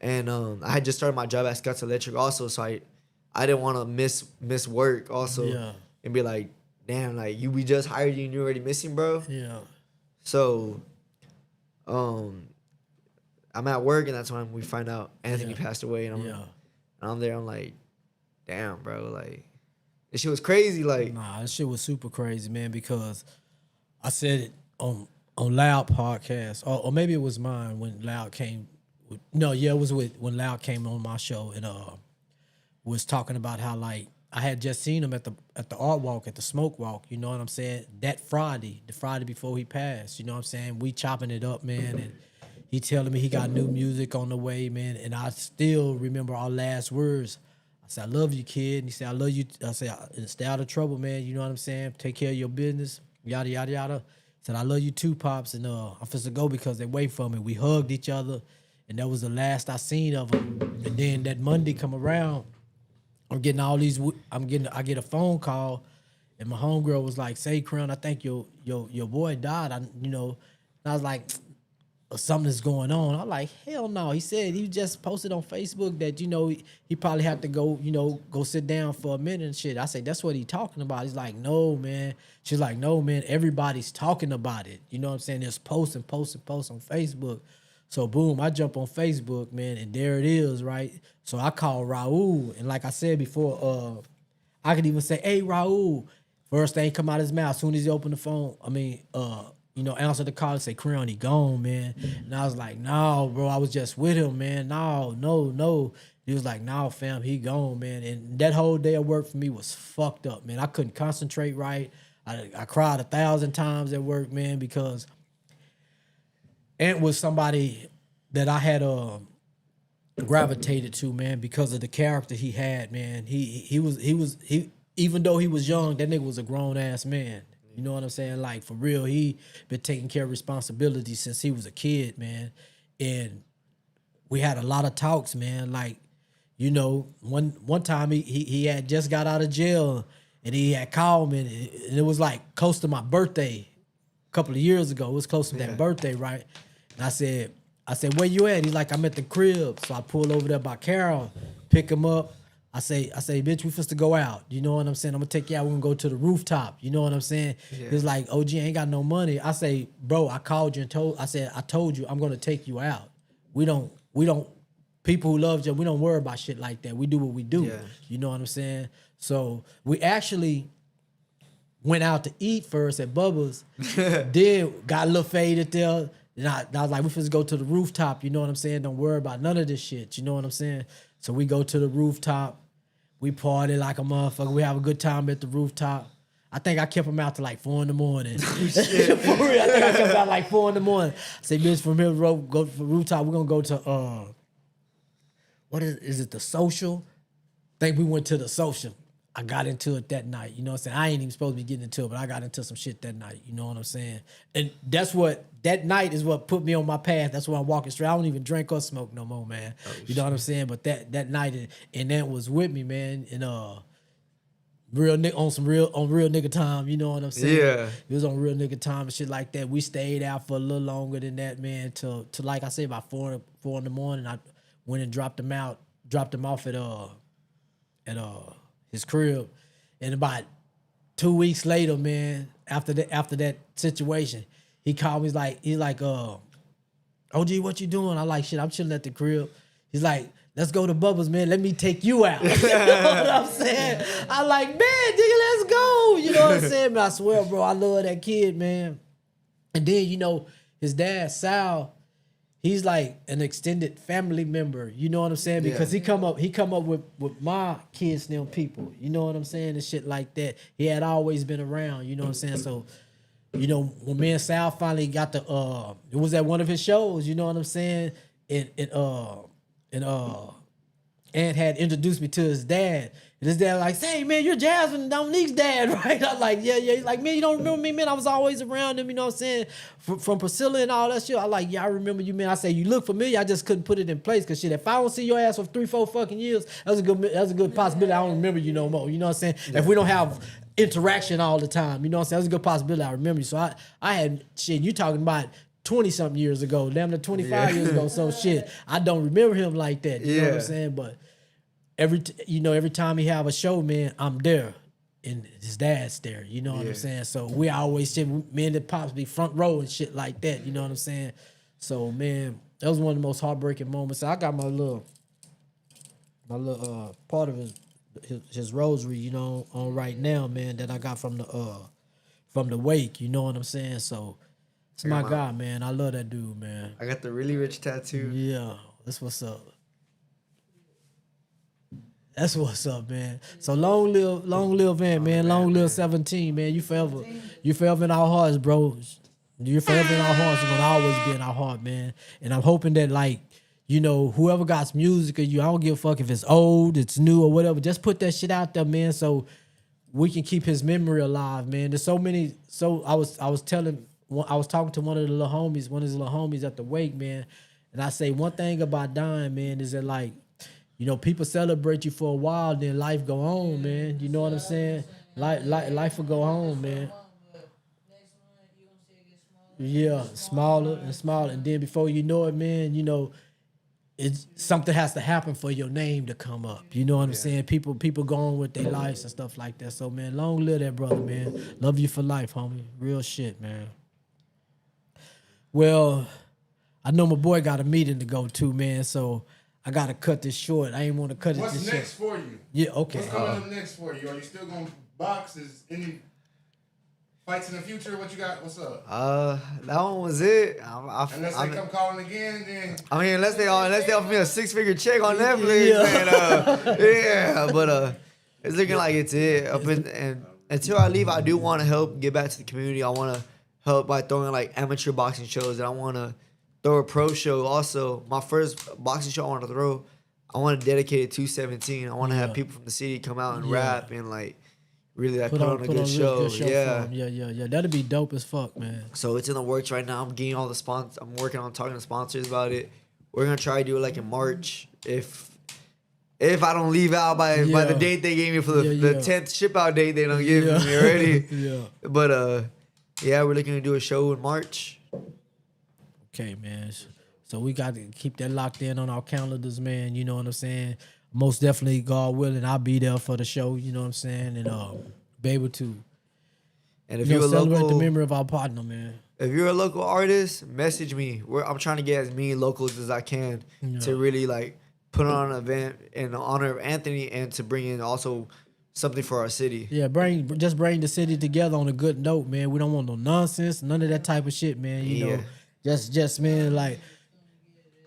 And I had just started my job at Scott's Electric also, so I didn't want to miss work also and be like, damn, like we just hired you and you're already missing, bro. Yeah. So, I'm at work and that's when we find out Anthony passed away and I'm there. I'm like, damn, bro, like this shit was crazy. Like, nah, this shit was super crazy, man. Because I said it on Loud podcast, or maybe it was mine when Loud came. It was when Loud came on my show and was talking about how like I had just seen him at the art walk, at the smoke walk, you know what I'm saying? That Friday, the Friday before he passed, you know what I'm saying? We chopping it up, man, and he telling me he got new music on the way, man, and I still remember our last words. I said, I love you, kid. And he said, I love you. I said, stay out of trouble, man, you know what I'm saying? Take care of your business, yada, yada, yada. He said, I love you too, Pops, and I'm supposed to go because they wait for me. We hugged each other. And that was the last I seen of him. And then that Monday come around, I get a phone call, and my homegirl was like, "Say, Crown, I think your boy died." And I was like, something's going on. I'm like, hell no. He said he just posted on Facebook that he probably had to go sit down for a minute and shit. I said, that's what he talking about. He's like, no, man. She's like, no, man. Everybody's talking about it. You know what I'm saying? There's posts on Facebook. So boom, I jump on Facebook, man, and there it is, right? So I call Raul, and like I said before, I could even say, hey, Raul. First thing come out his mouth, as soon as he opened the phone, answer the call and say, Creon, he gone, man. And I was like, no, bro, I was just with him, man. No. He was like, no, fam, he gone, man. And that whole day of work for me was fucked up, man. I couldn't concentrate right. I cried 1,000 times at work, man, because Ant was somebody that I had gravitated to, man, because of the character he had, man. He was even though he was young, that nigga was a grown ass man. You know what I'm saying? Like for real, he been taking care of responsibilities since he was a kid, man. And we had a lot of talks, man. Like, one time he had just got out of jail and he had called me and it was like close to my birthday. Couple of years ago. It was close to that birthday, right? And I said, where you at? He's like, I'm at the crib. So I pull over there by Carol, pick him up. I say, bitch, we supposed to go out. You know what I'm saying? I'm gonna take you out. We're gonna go to the rooftop. You know what I'm saying? Yeah. He's like, OG, I ain't got no money. I say, bro, I called you and I told you I'm gonna take you out. We don't, people who love you, we don't worry about shit like that. We do what we do. Yeah. You know what I'm saying? So we actually went out to eat first at Bubba's, got a little faded there. And I was like, we supposed to go to the rooftop, you know what I'm saying? Don't worry about none of this shit, you know what I'm saying? So we go to the rooftop, we party like a motherfucker, we have a good time at the rooftop. I think I kept him out to like 4 in the morning. For real, I think I kept him out like 4 in the morning. I said, bitch, from here, go to the rooftop, we're gonna go to, what is it, the Social? I think we went to the Social. I got into it that night, you know what I'm saying? I ain't even supposed to be getting into it, but I got into some shit that night, you know what I'm saying? And that night is what put me on my path. That's why I'm walking straight. I don't even drink or smoke no more, man. You know what I'm saying? But that night, and that was with me, man, and on real nigga time, you know what I'm saying? Yeah. It was on real nigga time and shit like that. We stayed out for a little longer than that, man, till like I say, about 4 in the morning. I went and dropped him off at his crib, and about 2 weeks later, man, after that situation, he called me. He's like, OG, what you doing? I like, shit, I'm chilling at the crib. He's like, let's go to Bubba's, man. Let me take you out. You know what I'm saying? I like, man, nigga, let's go. You know what I'm saying? But I swear, bro, I love that kid, man. And then, his dad, Sal, he's like an extended family member. You know what I'm saying? Because he come up with my kids, them people. You know what I'm saying? And shit like that. He had always been around. You know what I'm saying? So, you know, when me and Sal finally got the it was at one of his shows. You know what I'm saying? And Ant had introduced me to his dad. And his dad like, "Say, man, you're Jasmine and Dominique's dad, right?" I'm like, yeah. He's like, "Man, you don't remember me, man? I was always around him, you know what I'm saying? From Priscilla and all that shit." I like, "Yeah, I remember you, man." I say, "You look familiar." I just couldn't put it in place. Cause shit, if I don't see your ass for 3-4 fucking years, that's a good possibility I don't remember you no more. You know what I'm saying? Yeah. If we don't have interaction all the time, you know what I'm saying? That's a good possibility I remember you. So I had shit, you talking about 20-something years ago, damn near 25 years ago. So shit, I don't remember him like that. You know what I'm saying? But every time he have a show, man, I'm there, and his dad's there. You know what I'm saying? So we always shit. Me and the pops be front row and shit like that. You know what I'm saying? So man, that was one of the most heartbreaking moments. I got my little part of his rosary, you know, on right now, man, that I got from the wake. You know what I'm saying? So it's my guy, man. I love that dude, man. I got the really rich tattoo. Yeah, that's what's up. That's what's up, man. So long live Ant, man. Long live 17, man. You forever in our hearts, bro. You're forever in our hearts. You're gonna always be in our heart, man. And I'm hoping that, like, you know, whoever got music of you, I don't give a fuck if it's old, it's new, or whatever. Just put that shit out there, man, so we can keep his memory alive, man. There's so many. So I was talking to one of his little homies at the wake, man, and I say one thing about dying, man, is that, like, you know, people celebrate you for a while, then life go on, man. You know what I'm saying? Life will go on, man. Yeah, smaller and smaller, and then before you know it, man, you know, it's something has to happen for your name to come up. You know what I'm saying? People go on with their lives and stuff like that. So, man, long live that brother, man. Love you for life, homie. Real shit, man. Well, I know my boy got a meeting to go to, man, so I got to cut this short. I ain't want to cut it this short. What's next for you? Yeah, okay. What's coming up next for you? Are you still going to box? Is any fights in the future? What you got? What's up? That one was it. Unless they come calling again, then I mean, unless they offer me a 6-figure check on Netflix, but it's looking like it's it. And until I leave, I do want to help get back to the community. I want to help by throwing like amateur boxing shows, and I want to throw a pro show. Also, my first boxing show I want to dedicate it to 17. I want to have people from the city come out and rap and like really like put on a good show. Yeah. That'd be dope as fuck, man. So it's in the works right now. I'm getting all the sponsors. I'm working on talking to sponsors about it. We're gonna try to do it like in March. If I don't leave out by the date they gave me for the 10th ship out date, they don't give me already. But we're looking to do a show in March. Okay, man. So we got to keep that locked in on our calendars, man. You know what I'm saying? Most definitely, God willing, I'll be there for the show. You know what I'm saying? And be able to if you're celebrate the memory of our partner, man. If you're a local artist, message me. I'm trying to get as many locals as I can to really like put on an event in honor of Anthony and to bring in also something for our city. Yeah, bring the city together on a good note, man. We don't want no nonsense, none of that type of shit, man. You know. Just man, like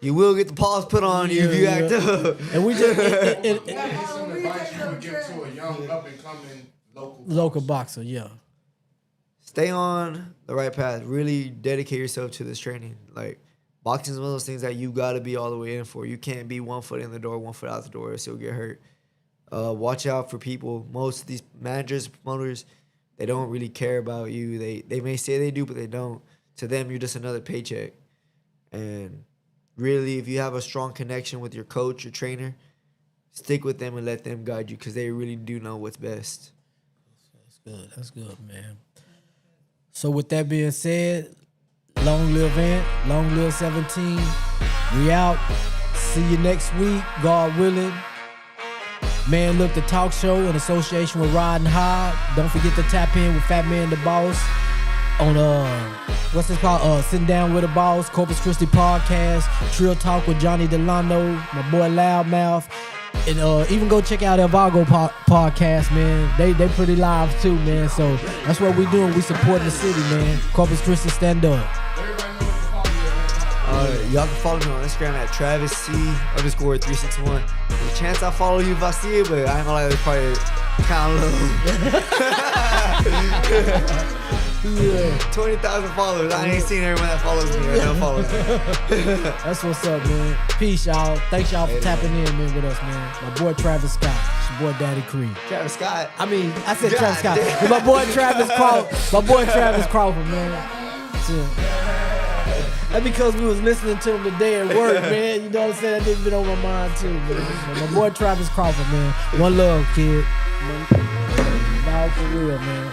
you will get the paws put on you if you act up. And we just some advice you would give to a young up and coming local boxer. Yeah, stay on the right path. Really dedicate yourself to this training. Like boxing is one of those things that you got to be all the way in for. You can't be 1 foot in the door, 1 foot out the door, or you'll get hurt. Watch out for people. Most of these managers, promoters, they don't really care about you. They may say they do, but they don't. To them, you're just another paycheck. And really, if you have a strong connection with your coach, your trainer, stick with them and let them guide you because they really do know what's best. That's good, man. So with that being said, long live Ant, long live 17. We out. See you next week, God willing. Man Look, the talk show in association with Ridin High. Don't forget to tap in with Fat Man the Boss on what's this called? Sitting Down with the Boss, Corpus Christi podcast, Trill Talk with Johnny Delano, my boy Loudmouth, and even go check out El Vago podcast, man. They pretty live too, man. So that's what we doing. We supporting the city, man. Corpus Christi, stand up. All right. Y'all can follow me on Instagram at TravisC_361. There's a chance I'll follow you if I see it, but I ain't gonna lie, it's probably kind of low. 20,000 followers. I ain't seen everyone that follows me or that follows me. That's what's up, man. Peace, y'all. Thanks y'all for tapping in, man, with us, man. My boy Travis Scott. It's your boy Daddy Creed. Travis Scott. I mean, I said God Travis Scott. damn. My boy Travis Crawford. My boy Travis Crawford, man. That's it. That's because we was listening to him today at work, man. You know what I'm saying? That nigga been on my mind too, man. My boy Travis Crawford, man. One love, kid. Dog for real, man.